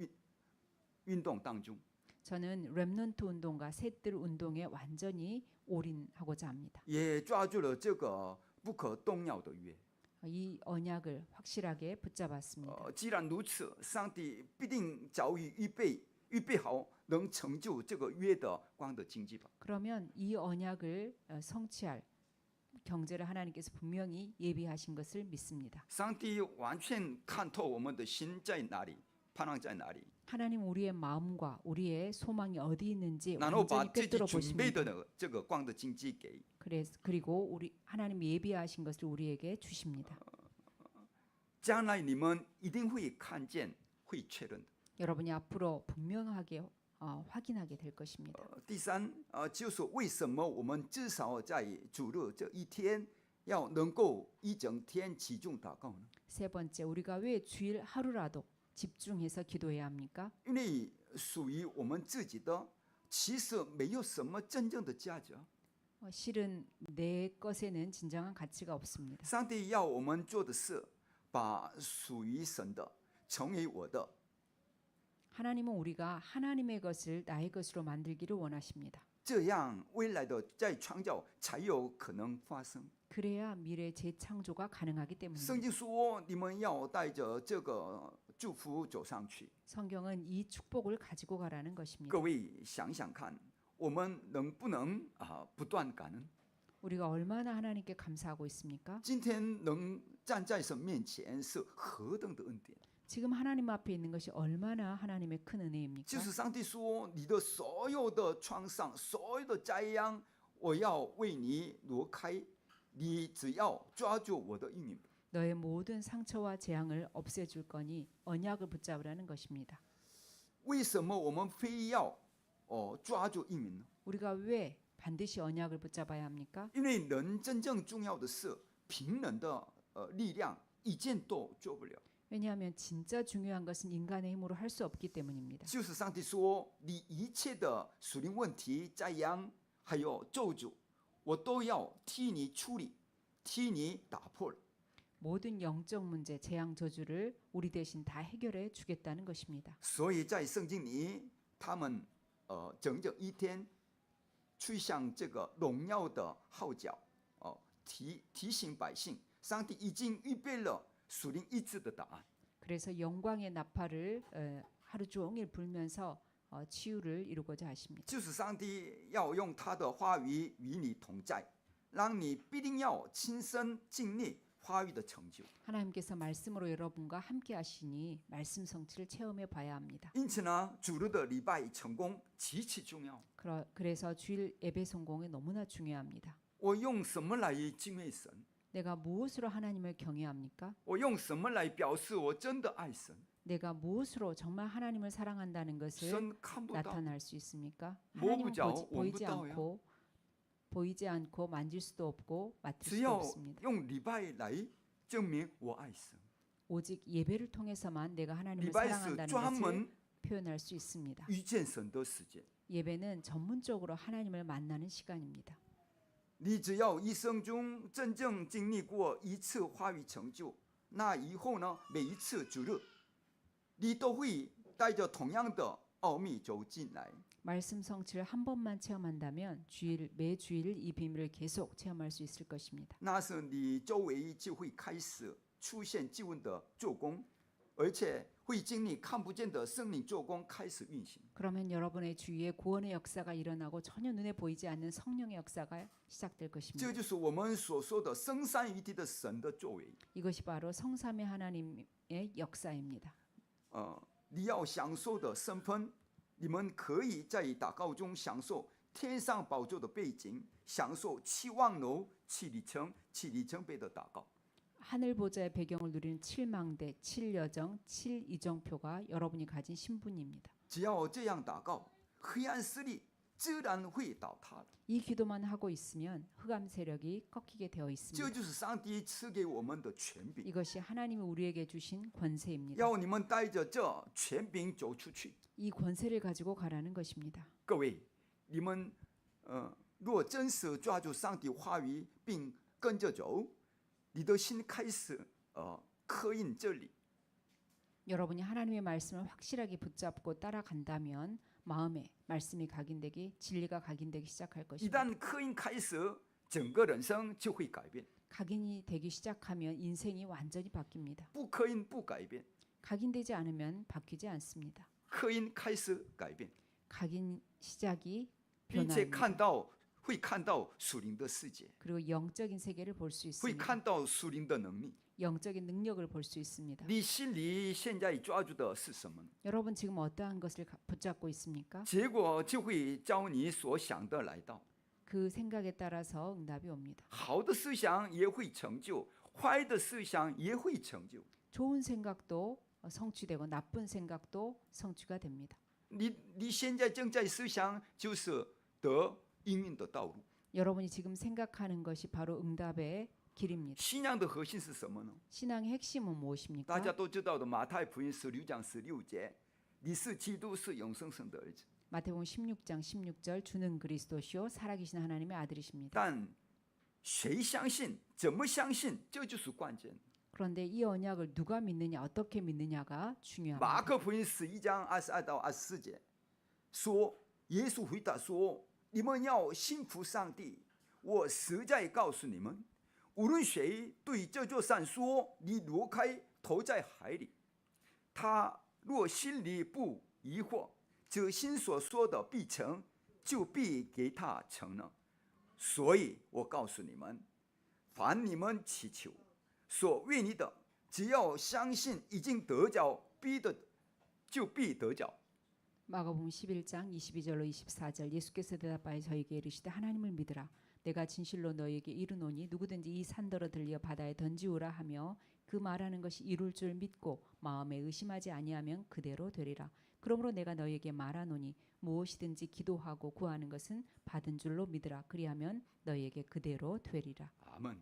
运动当中。 저는 렘넌트 운동과 셋들 운동에 완전히 올인하고자 합니다. 也抓住了这个不可动摇的约。 이 언약을 확실하게 붙잡았습니다. 既然如此，上帝必定早已预备好能成就这个约的光的经济吧。 그러면 이 언약을 성취할 경제를 하나님께서 분명히 예비하신 것을 믿습니다. 上帝完全看透我们的心在哪里，盼望在哪里， 하나님 우리의 마음과 우리의 소망이 어디 있는지 然后把 완전히 自己 꿰뚫어 准备 보십니다. 的这个光的经济给。 그리고 우리 하나님 예비하신 것을 우리에게 주십니다. 将来你们一定会看见，会确认的。 여러분이 앞으로 분명하게 확인하게 될 것입니다. 第三，就是为什么我们至少在主日这一天要能够一整天集中祷告呢？ 세 번째, 우리가 왜 주일 하루라도 집중해서 기도해야 합니까? 因为属于我们自己的，其实没有什么真正的价值。 실은 내 것에는 진정한 가치가 없습니다. 上帝要我们做的是，把属于神的成为我的。 하나님은 우리가 하나님의 것을 나의 것으로 만들기를 원하십니다. 这样未来的再创造才有可能发生。 그래야 미래 재창조가 가능하기 때문입니다. 圣经说，你们要带着这个祝福走上去。 성경은 이 축복을 가지고 가라는 것입니다. 各位想想看，我们能不能不断感恩？ 우리가 얼마나 하나님께 감사하고 있습니까? 今天能站在神面前是何等的恩典！ 지금 하나님 앞에 있는 것이 얼마나 하나님의 큰 은혜입니까? 就是上帝说，你的所有的创伤、所有的灾殃，我要为你挪开，你只要抓住我的应允。 너의 모든 상처와 재앙을 없애줄 거니 언약을 붙잡으라는 것입니다. 为什么我们非要抓住应允呢？ 우리가 왜 반드시 언약을 붙잡아야 합니까? 因为人真正重要的是凭人的力量一件都做不了。 왜냐하면 진짜 중요한 것은 인간의 힘으로 할 수 없기 때문입니다. 就是上帝说，你一切的属灵问题、灾殃还有咒诅，我都要替你处理，替你打破了。 모든 영적 문제, 재앙 저주를 우리 대신 다 해결해 주겠다는 것입니다. 所以在圣经里，他们整整一天吹响这个荣耀的号角，提醒百姓，上帝已经预备了属灵医治的答案。 그래서 영광의 나팔을 하루 종일 불면서 치유를 이루고자 하십니다. 就是上帝要用他的话语与你同在，让你必定要亲身经历话语的成就。 하나님께서 말씀으로 여러분과 함께 하시니 말씀 성취를 체험해 봐야 합니다. 因此呢，主日的礼拜成功极其重要。 그래서 주일 예배 성공이 너무나 중요합니다. 我用什么来敬畏神？ 내가 무엇으로 하나님을 경외합니까? 我用什么来表示我真的爱神？ 내가 무엇으로 정말 하나님을 사랑한다는 것을 神看不到， 나타날 수 있습니까? 뭐 하나님은 보자, 보이지 원부터요. 보이지 않고 만질 수도 없고 맡을 只 수도 要 없습니다. 用礼拜来证明我爱神。 오직 예배를 통해서만 내가 礼 하나님을 拜是 사랑한다는 专 것을 门 표현할 수 있습니다. 遇见神的时间。 예배는 전문적으로 하나님을 만나는 시간입니다. 你只要一生中真正经历过一次话语成就，那以后呢，每一次主日，你都会带着同样的奥秘走进来。 말씀 성취를 한 번만 체험한다면 매주일 이 비밀을 계속 체험할 수 있을 것입니다. 那是你周围就会开始出现救恩的做工，而且会经历看不见的圣灵做工开始运行。 그러면 여러분의 주위에 구원의 역사가 일어나고 전혀 눈에 보이지 않는 성령의 역사가 시작될 这 것입니다. 就是我们所说的生三一体的神的作为。 이것이 바로 성삼위 하나님의 역사입니다. 你要享受的身份，你们可以在祷告中享受天上宝座的背景，享受7望楼、7里程碑的祷告。 하늘 보좌의 배경을 누리는 7망대, 7여정, 7이정표가 여러분이 가진 신분입니다. 只要这样祷告，黑暗势力自然会倒塌的。 이 기도만 하고 있으면 흑암 세력이 꺾이게 되어 这 있습니다. 就是上帝赐给我们的权柄， 이것이 하나님이 우리에게 주신 권세입니다. 要你们带着这权柄走出去。 이 권세를 가지고 가라는 것입니다. 各位，你们若真实抓住上帝话语并跟着走，你的心开始刻印这里。 여러분이 하나님의 말씀을 확실하게 붙잡고 따라간다면 마음에 말씀이 각인되기, 진리가 각인되기 시작할 一 것입니다. 旦刻印开始，整个人生就会改变。 각인이 되기 시작하면 인생이 완전히 바뀝니다. 不刻印不改变， 각인되지 않으면 바뀌지 않습니다. 刻印开始改变， 각인 시작이 并且 변화입니다. 会看到属灵的世界， 그리고 영적인 세계를 볼 수 会 있습니다. 看到属灵的能力。 영적인 능력을 볼 수 있습니다. 你心里现在抓住的是什么呢？ 여러분 지금 어떠한 것을 붙잡고 있습니까? 结果就会照你所想的来到。 그 생각에 따라서 응답이 옵니다. 好的思想也会成就，坏的思想也会成就。 좋은 생각도 성취되고 나쁜 생각도 성취가 됩니다. 你现在正在思想，就是得应运的道路。 여러분이 지금 생각하는 것이 바로 응답의 길입니다. 信仰的核心是什么呢？ 신앙의 핵심은 大 무엇입니까? 家都知道的，马太福音16章16节，你是基督，是永生神的儿子。 마태복음 16장 16절 주는 그리스도시요 살아계신 하나님의 아들이십니다. 但谁相信，怎么相信，这就是关键。 그런데 이 언약을 누가 믿느냐, 어떻게 믿느냐가 马 중요합니다. 可福音11章22到24节说，耶稣回答说：“你们要信服上帝。我实在告诉你们，无论谁对这座山说‘你挪开，投在海里’，他若心里不疑惑，这心所说的必成，就必给他成了。所以我告诉你们，凡你们祈求所愿意的，只要相信已经得着，就必得着。” 마가복음 11장 22절로 24절 예수께서 대답하여 저에게 이르시되 하나님을 믿으라. 내가 진실로 너희에게 이르노니 누구든지 이 산더러 들려 바다에 던지우라 하며 그 말하는 것이 이룰 줄 믿고 마음에 의심하지 아니하면 그대로 되리라. 그러므로 내가 너희에게 말하노니 무엇이든지 기도하고 구하는 것은 받은 줄로 믿으라. 그리하면 너희에게 그대로 되리라. 阿门。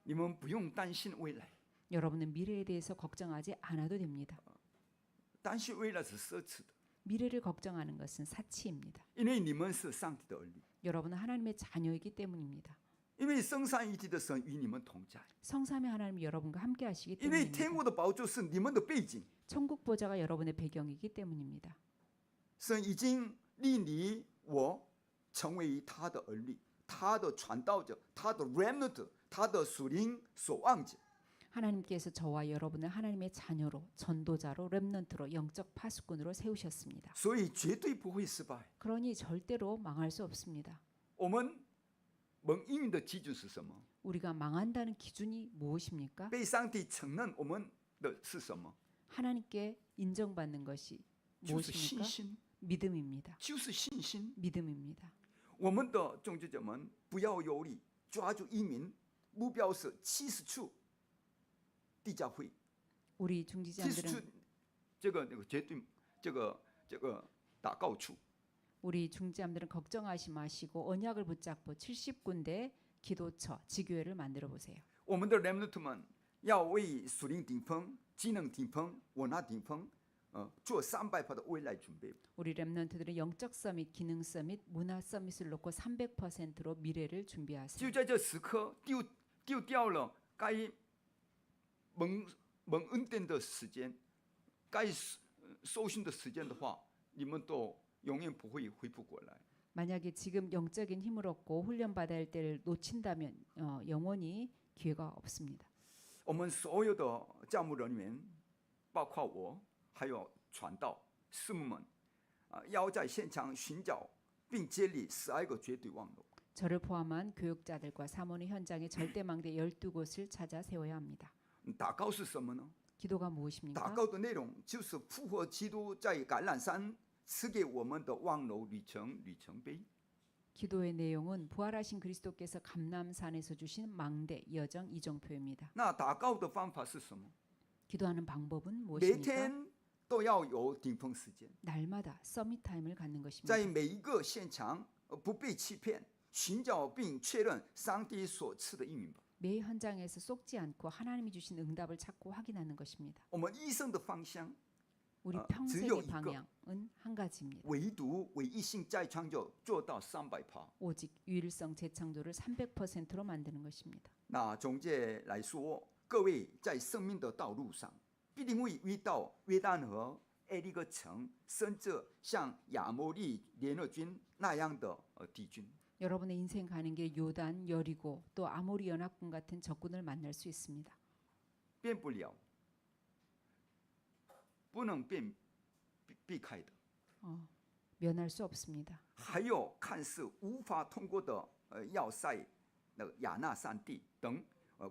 你们不用担心未来， 여러분은 미래에 대해서 걱정하지 않아도 됩니다. 担心未来是奢侈的， 미래를 걱정하는 것은 사치입니다. 因为你们是上帝的儿女， 여러분은 하나님의 자녀이기 때문입니다. 因为生三一体的神与你们同在， 성삼위 하나님이 여러분과 함께 하시기 因为 때문입니다. 天国的宝座是你们的背景， 천국 보좌가 여러분의 배경이기 때문입니다. 神已经立你我成为他的儿女，他的传道者，他的 remnant， 他的属灵守望者。 하나님께서 저와 여러분을 하나님의 자녀로, 전도자로, 렘넌트로, 영적 파수꾼으로 세우셨습니다. 所以绝对不会失败。 그러니 절대로 망할 수 없습니다. 我们蒙应允的基准是什么？ 우리가 망한다는 기준이 무엇입니까? 被上帝承认我们的是什么？ 하나님께 인정받는 것이 就是信 무엇입니까? 心， 믿음입니다. 就是信心。 믿음입니다. 我们的宗教者们不要忧虑，抓住移民，目标是70处地教会。 우리 70处 중지자들은 这个绝对这个祷告处。 우리 중지자들은 걱정하지 마시고 언약을 붙잡고 70군데 기도처, 지교회를 만들어 보세요. 我们的 remnant 们要为属灵顶峰、技能顶峰、文化顶峰，做300%的未来准备。 우리 렘넌트들은 영적 서밋, 기능 서밋, 문화 서밋을 놓고 300%로 미래를 준비하세요. 就在这时刻丢掉了该蒙恩典的时间，该受训的时间的话，你们都永远不会恢复过来。 만약에 지금 영적인 힘을 얻고 훈련받아야 할 때를 놓친다면 영원히 기회가 없습니다. 我们所有的教牧人员，包括我，还有传道师母们，要在现场寻找并接力12个绝对望楼。 저를 포함한 교육자들과 사모는 현장에 절대망대 12곳을 찾아 세워야 합니다. 祷告是什么呢？ 기도가 祷 무엇입니까? 告的内容就是复活基督在橄榄山赐给我们的望楼旅程碑。 기도의 내용은 부활하신 그리스도께서 감람산에서 주신 망대 여정 이정표입니다. 那祷告的方法是什么？ 기도하는 방법은 每 무엇입니까? 天都要有顶峰时间， 날마다 서밋 타임을 갖는 在 것입니다. 每一个现场不被欺骗，寻找并确认上帝所赐的应允吧。 매 현장에서 속지 않고 하나님이 주신 응답을 찾고 확인하는 것입니다. 我们一生的方向， 우리 只有 평생의 一个。 방향은 한 가지입니다. 唯独唯一性再创造做到300%。 오직 유일성 재창조를 300%로 만드는 것입니다. 那总结来说，各位在生命的道路上，必定会遇到约旦河、埃利哥城，甚至像亚摩利联合军那样的敌军。 여러분의 인생 가는 길 요단, 여리고 또 아모리 연합군 같은 적군을 만날 수 있습니다. 变不了，不能避开的。 면할 수 없습니다. 还有看似无法通过的要塞、亚纳山地等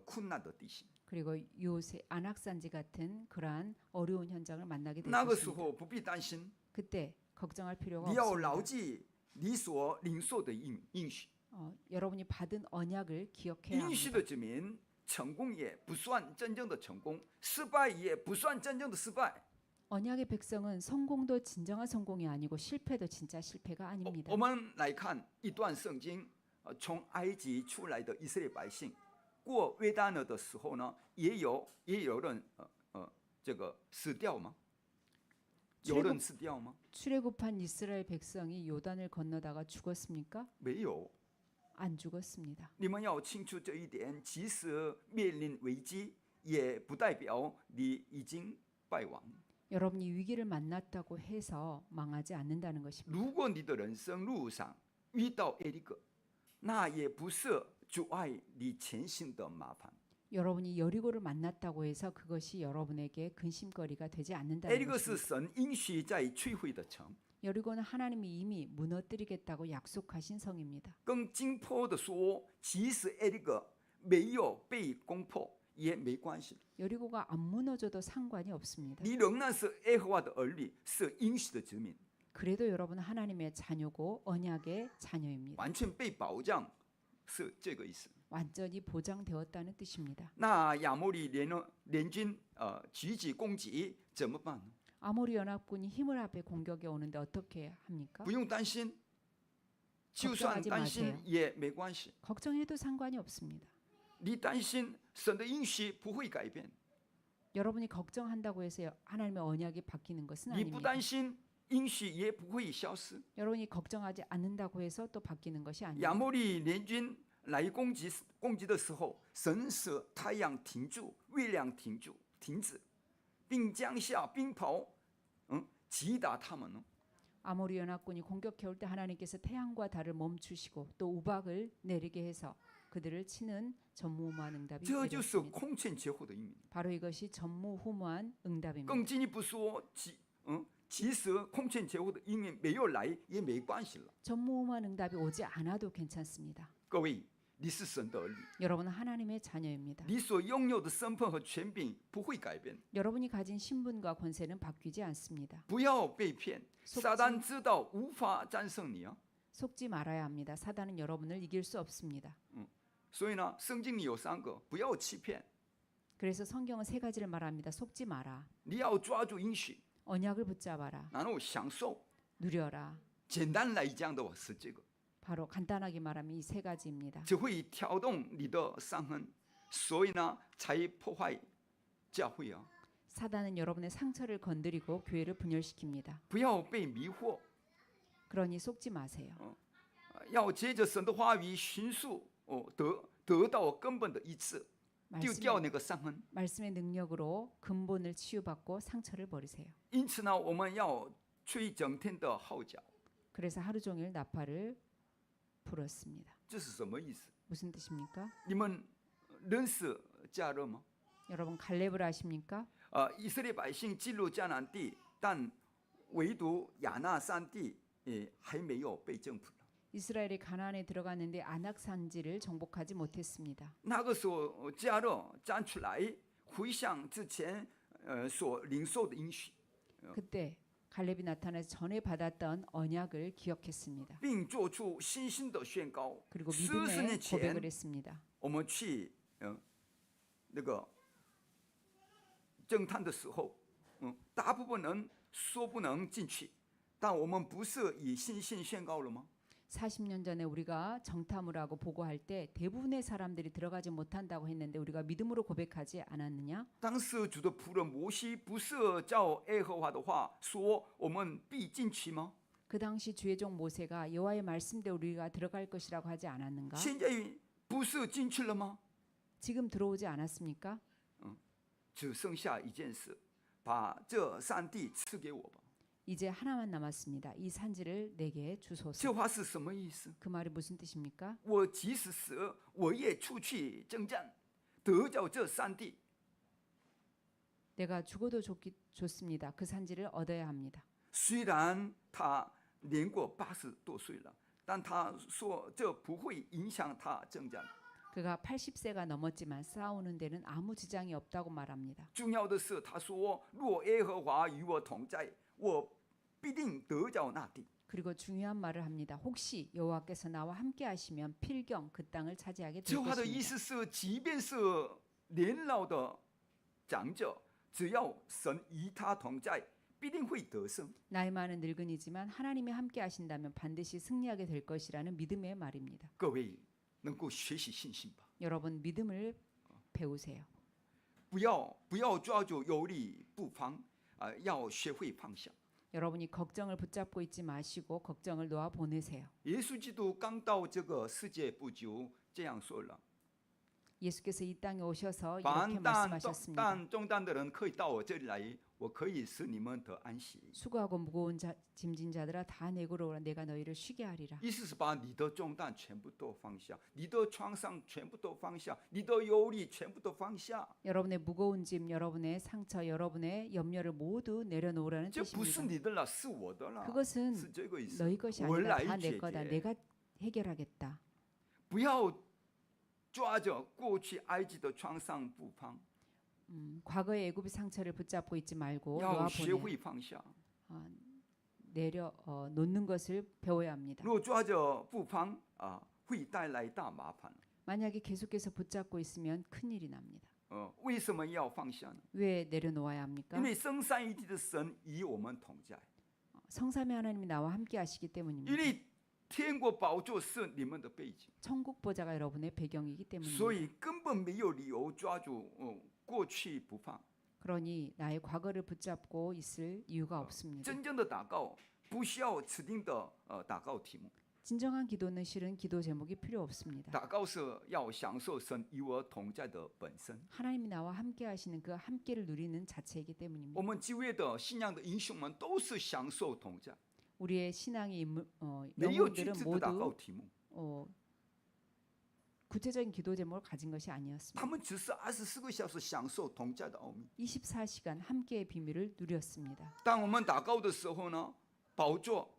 困难的地形。 그리고 요새 안악산지 같은 그러한 어려운 현장을 만나게 될 那个时 것입니다. 候不必担心， 그때 걱정할 필요가 你要牢 없습니다. 记你所领受的应许。 여러분이 받은 언약을 기억해야 应许 합니다. 的子民成功也不算真正的成功，失败也不算真正的失败。 언약의 백성은 성공도 진정한 성공이 아니고 실패도 진짜 실패가 아닙니다. 我们来看一段圣经，从埃及出来的以色列百姓，过约旦河的时候呢，也有人这个死掉吗？有人死掉吗？ 출애굽한 이스라엘 백성이 요단을 건너다가 죽었습니까? 没有。 안 죽었습니다. 你们要清楚这一点，即使面临危机，也不代表你已经败亡。 여러분이 위기를 만났다고 해서 망하지 않는다는 것입니다. 如果你的人生路上遇到埃利哥，那也不是阻碍你前行的麻烦。 여러분이 여리고를 만났다고 해서 그것이 여러분에게 근심거리가 되지 埃 않는다는 利哥是 것입니다. 神应许在摧毁的城。 여리고는 하나님이 이미 무너뜨리겠다고 약속하신 성입니다. 更精迫的说，即使埃利哥没有被攻破，也没关系。 여리고가 안 무너져도 상관이 없습니다. 你仍然是耶和华的儿女，是应许的子民， 그래도 여러분은 하나님의 자녀고 언약의 자녀입니다. 完全被保障，是这个意思。 완전히 보장되었다는 뜻입니다. 那亚摩利联军举起攻击怎么办呢？ 아모리 연합군이 힘을 합해 공격에 오는데 어떻게 합니까? 不用担心，就算 걱정하지 担心 마세요. 也没关系。 걱정해도 상관이 없습니다. 你担心神的应许不会改变， 여러분이 걱정한다고 해서 하나님의 언약이 바뀌는 것은 你不 아닙니다. 担心应许也不会消失。 여러분이 걱정하지 않는다고 해서 또 바뀌는 것이 亚 아닙니다. 摩利联军来攻击的时候，神使太阳停住，月亮停止，并降下冰雹，击打他们呢。 아모리 연합군이 공격해 올 때 하나님께서 태양과 달을 멈추시고 또 우박을 내리게 해서 그들을 치는 전무후무한 응답이 这就是 내렸습니다. 空前绝后的应允。 바로 이것이 전무후무한 응답입니다. 更进一步说，其实空前绝后的应允没有来也没关系了。 전무후무한 응답이 오지 않아도 괜찮습니다. 各位，你是神的儿女， 여러분은 하나님의 자녀입니다. 你所拥有的身份和权柄不会改变。 여러분이 가진 신분과 권세는 바뀌지 않습니다. 不要被骗， 속지 撒旦知道无法战胜你啊。 속지 말아야 합니다. 사단은 여러분을 이길 수 없습니다. 所以呢，圣经里有3个，不要欺骗， 그래서 성경은 3가지를 말합니다. 속지 마라. 你要抓住应许， 언약을 붙잡아라. 然后享受。 누려라. 简单来讲的话是这个， 바로 간단하게 말하면 이 3가지입니다. 只会挑动你的伤痕，所以呢，才破坏教会啊。 사단은 여러분의 상처를 건드리고 교회를 분열시킵니다. 不要被迷惑， 그러니 속지 마세요. 要借着神的话语迅速得到根本的医治，丢掉 말씀의, 那个伤痕。 말씀의 능력으로 근본을 치유받고 상처를 버리세요. 因此呢，我们要吹整天的号角， 그래서 하루 종일 나팔을 불었습니다. 这是什么意思？ 무슨 뜻입니까? 你们认识加勒吗？ 여러분 갈렙을 아십니까? 以色列百姓进入迦南地，但唯独亚纳山地还没有被征服。 이스라엘이 가나안에 들어갔는데 아낙 산지를 정복하지 못했습니다. 那个时候加勒站出来回想之前所领受的应许， 그때 갈렙이 나타나서 전에 받았던 언약을 기억했습니다. 并做出信心的宣告。 그리고 40 믿음의 年 고백을 前 했습니다. 我们去那个征探的时候，大部分人说不能进去，但我们不是以信心宣告了吗？ 40년 전에 우리가 정탐을 하고 보고할 때 대부분의 사람들이 들어가지 못한다고 했는데 우리가 믿음으로 고백하지 않았느냐? 当时主的仆人摩西不是照耶和华的话说我们必进去吗？ 그 당시 주의 종 모세가 여호와의 말씀대로 우리가 들어갈 것이라고 하지 않았는가? 现在不是进去了吗？ 지금 들어오지 않았습니까? 只剩下一件事，把这山地赐给我吧。 이제 하나만 남았습니다. 이 산지를 내게 这 주소서. 话是什么意思？ 그 말이 무슨 뜻입니까? 我即使死，我也出去征战，得着这山地。 내가 죽어도 좋습니다. 그 산지를 얻어야 합니다. 虽然他年过80多岁了，但他说这不会影响他征战。 그가 80세가 넘었지만 싸우는 데는 아무 지장이 없다고 말합니다. 重要的是，他说：“若耶和华与我同在，我必定得着那地。” 그리고 중요한 말을 합니다. 혹시 여호와께서 나와 함께 하시면 필경 그 땅을 차지하게 될 这话的意 것입니다. 思是，即便是年老的长者，只要神与他同在，必定会得胜。 나이 많은 늙은이지만 하나님이 함께 하신다면 반드시 승리하게 될 것이라는 믿음의 말입니다. 各位能够学习信心吧， 여러분 믿음을 배우세요. 不要抓住有理不放要学会放下。 여러분이 걱정을 붙잡고 있지 마시고 걱정을 놓아 보내세요. 耶稣基督刚到这个世界不久，这样说了： 예수께서 이 땅에 오셔서 凡 이렇게 担 말씀하셨습니다. 重担的人可以到我这里来，我可以使你们得安息。 수고하고 무거운 짐진 자들아 다 내게로 오라 내가 너희를 쉬게 하리라. 意思是把你的重担全部都放下，你的创伤全部都放下，你的忧虑全部都放下。 여러분의 무거운 짐, 여러분의 상처, 여러분의 염려를 mo두 내려놓으라는 这不是 뜻입니다. 你的了，是我的了， 그것은 是这个意思。 너희 것이 我 아니다. 来 다 내 解 거다. 决， 내가 해결하겠다. 不要抓着过去埃及的创伤不放， 과거의 애굽의 상처를 붙잡고 있지 말고 要 놓아 学 보내 会放下。 놓는 것을 배워야 합니다. 若抓着不放会带来大麻烦。 만약에 계속해서 붙잡고 있으면 큰일이 납니다. 为什么要放下呢？ 왜 내려놓아야 합니까? 因为生三一体的神与我们同在， 성삼위 하나님이 나와 함께 하시기 因 때문입니다. 为天国宝座是你们的背景， 천국 보좌가 여러분의 배경이기 所 때문입니다. 以根本没有理由抓住过去不放。 그러니 나의 과거를 붙잡고 있을 이유가 없습니다. 真正的祷告不需要指定的祷告题目， 진정한 기도는 실은 기도 제목이 필요 없습니다. 祷告是要享受神与我同在的本身。 하나님이 나와 함께 하시는 그 함께를 누리는 자체이기 때문입니다. 我们旧约的信仰的英雄们都是享受同在， 우리의 신앙의 没有具 영웅들은 体的祷告 모두 题目， 구체적인 기도 제목을 가진 것이 他 아니었습니다. 们只是24个小时享受同在的奥秘。 24시간 함께의 비밀을 누렸습니다. 当我们祷告的时候呢，宝座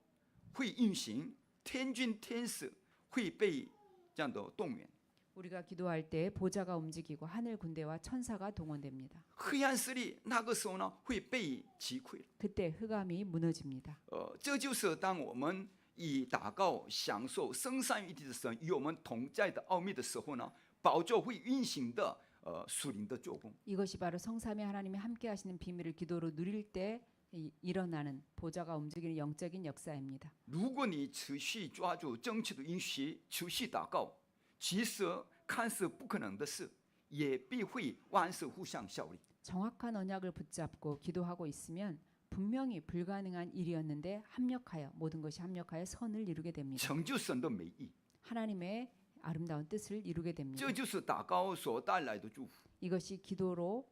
会运行，天军天使会被这样的动员， 우리가 기도할 때 보좌가 움직이고 하늘 군대와 천사가 동원됩니다. 黑暗势力那个时候呢会被击溃。 그때 흑암이 무너집니다. 这就是当我们以祷告享受生三一体的神与我们同在的奥秘的时候呢，宝座会运行的属灵的做工。 이것이 바로 성삼위 하나님이 함께 하시는 비밀을 기도로 누릴 때 일어나는 보좌가 움직이는 영적인 역사입니다. 如果你持续抓住正确的应许，持续祷告，即使看似不可能的事，也必会万事互相效力。 정확한 언약을 붙잡고 기도하고 있으면 분명히 불가능한 일이었는데 합력하여 모든 것이 합력하여 선을 이루게 됩니다. 成就神的美意， 하나님의 아름다운 뜻을 이루게 됩니다. 这就是祷告所带来的祝福。 이것이 기도로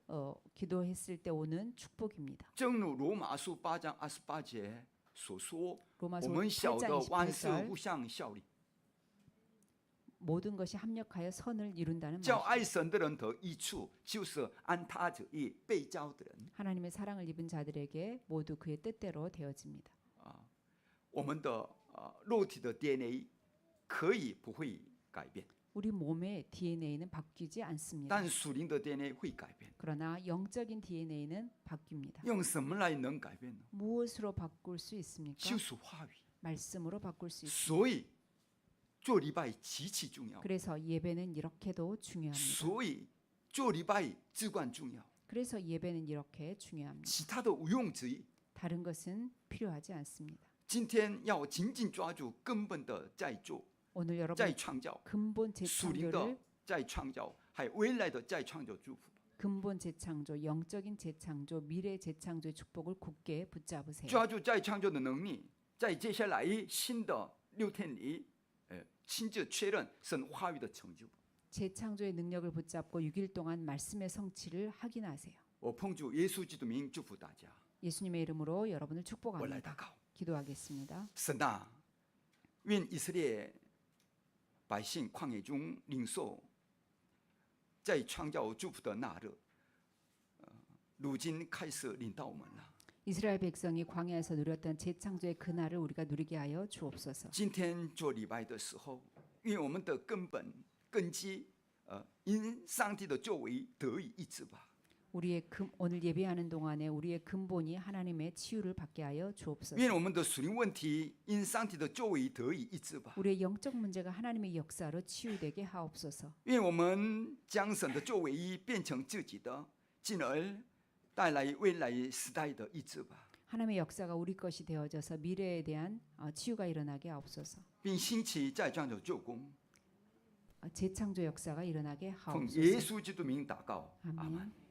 기도했을 때 오는 축복입니다. 正如罗马书8章28节所说， 로마서 我们晓得 8장 万事 28절 互相效力， 모든 것이 합력하여 선을 이룬다는 叫 말씀. 爱神的人得益处，就是按他旨意被召的人。 하나님의 사랑을 입은 자들에게 모두 그의 뜻대로 되어집니다. 我们的肉体的 DNA 可以不会改变， 우리 몸의 DNA는 바뀌지 않습니다. 但属灵的 DNA 会改变。 그러나 영적인 DNA는 바뀝니다. 用什么来能改变呢？ 무엇으로 바꿀 수 있습니까? 就是话语。 말씀으로 바꿀 수 있습니다. 所以做礼拜极其重要， 그래서 예배는 이렇게도 중요합니다. 所以做礼拜至关重要， 그래서 예배는 이렇게 중요합니다. 其他的无用之意。 다른 것은 필요하지 않습니다. 今天要紧紧抓住根本的在做， 오늘 在 여러분 创造， 근본 属灵的 재창조를 在创造，还有未来的在创造祝福。 근본 재창조, 영적인 재창조, 미래 재창조의 축복을 굳게 붙잡으세요. 抓住在创造的能力，在接下来新的6天里，亲自确认神话语的成就。 재창조의 능력을 붙잡고 6일 동안 말씀의 성취를 확인하세요. 我奉主耶稣基督名祝福大家， 예수님의 이름으로 여러분을 我来 축복합니다. 祷告。 기도하겠습니다. 神啊，愿以色列百姓旷野中领受在创造祝福的那日，如今开始领到我们了。 이스라엘 백성이 광야에서 누렸던 재창조의 그날을 우리가 누리게 하여 주옵소서. 今天做礼拜的时候，愿我们的根基，因上帝的作为得以医治吧。 오늘 예배하는 동안에 우리의 근본이 하나님의 치유를 받게 하여 주옵소서. 愿我们的属灵问题因上帝的作为得以医治吧。 우리의 영적 문제가 하나님의 역사로 치유되게 하옵소서. 愿我们将神的作为变成自己的，进而带来未来时代的医治吧。 하나님의 역사가 우리 것이 되어져서 미래에 대한 치유가 일어나게 하옵소서. 并兴起再创造做工， 재창조 역사가 일어나게 奉 하옵소서. 耶稣基督名祷告，阿门。 아멘.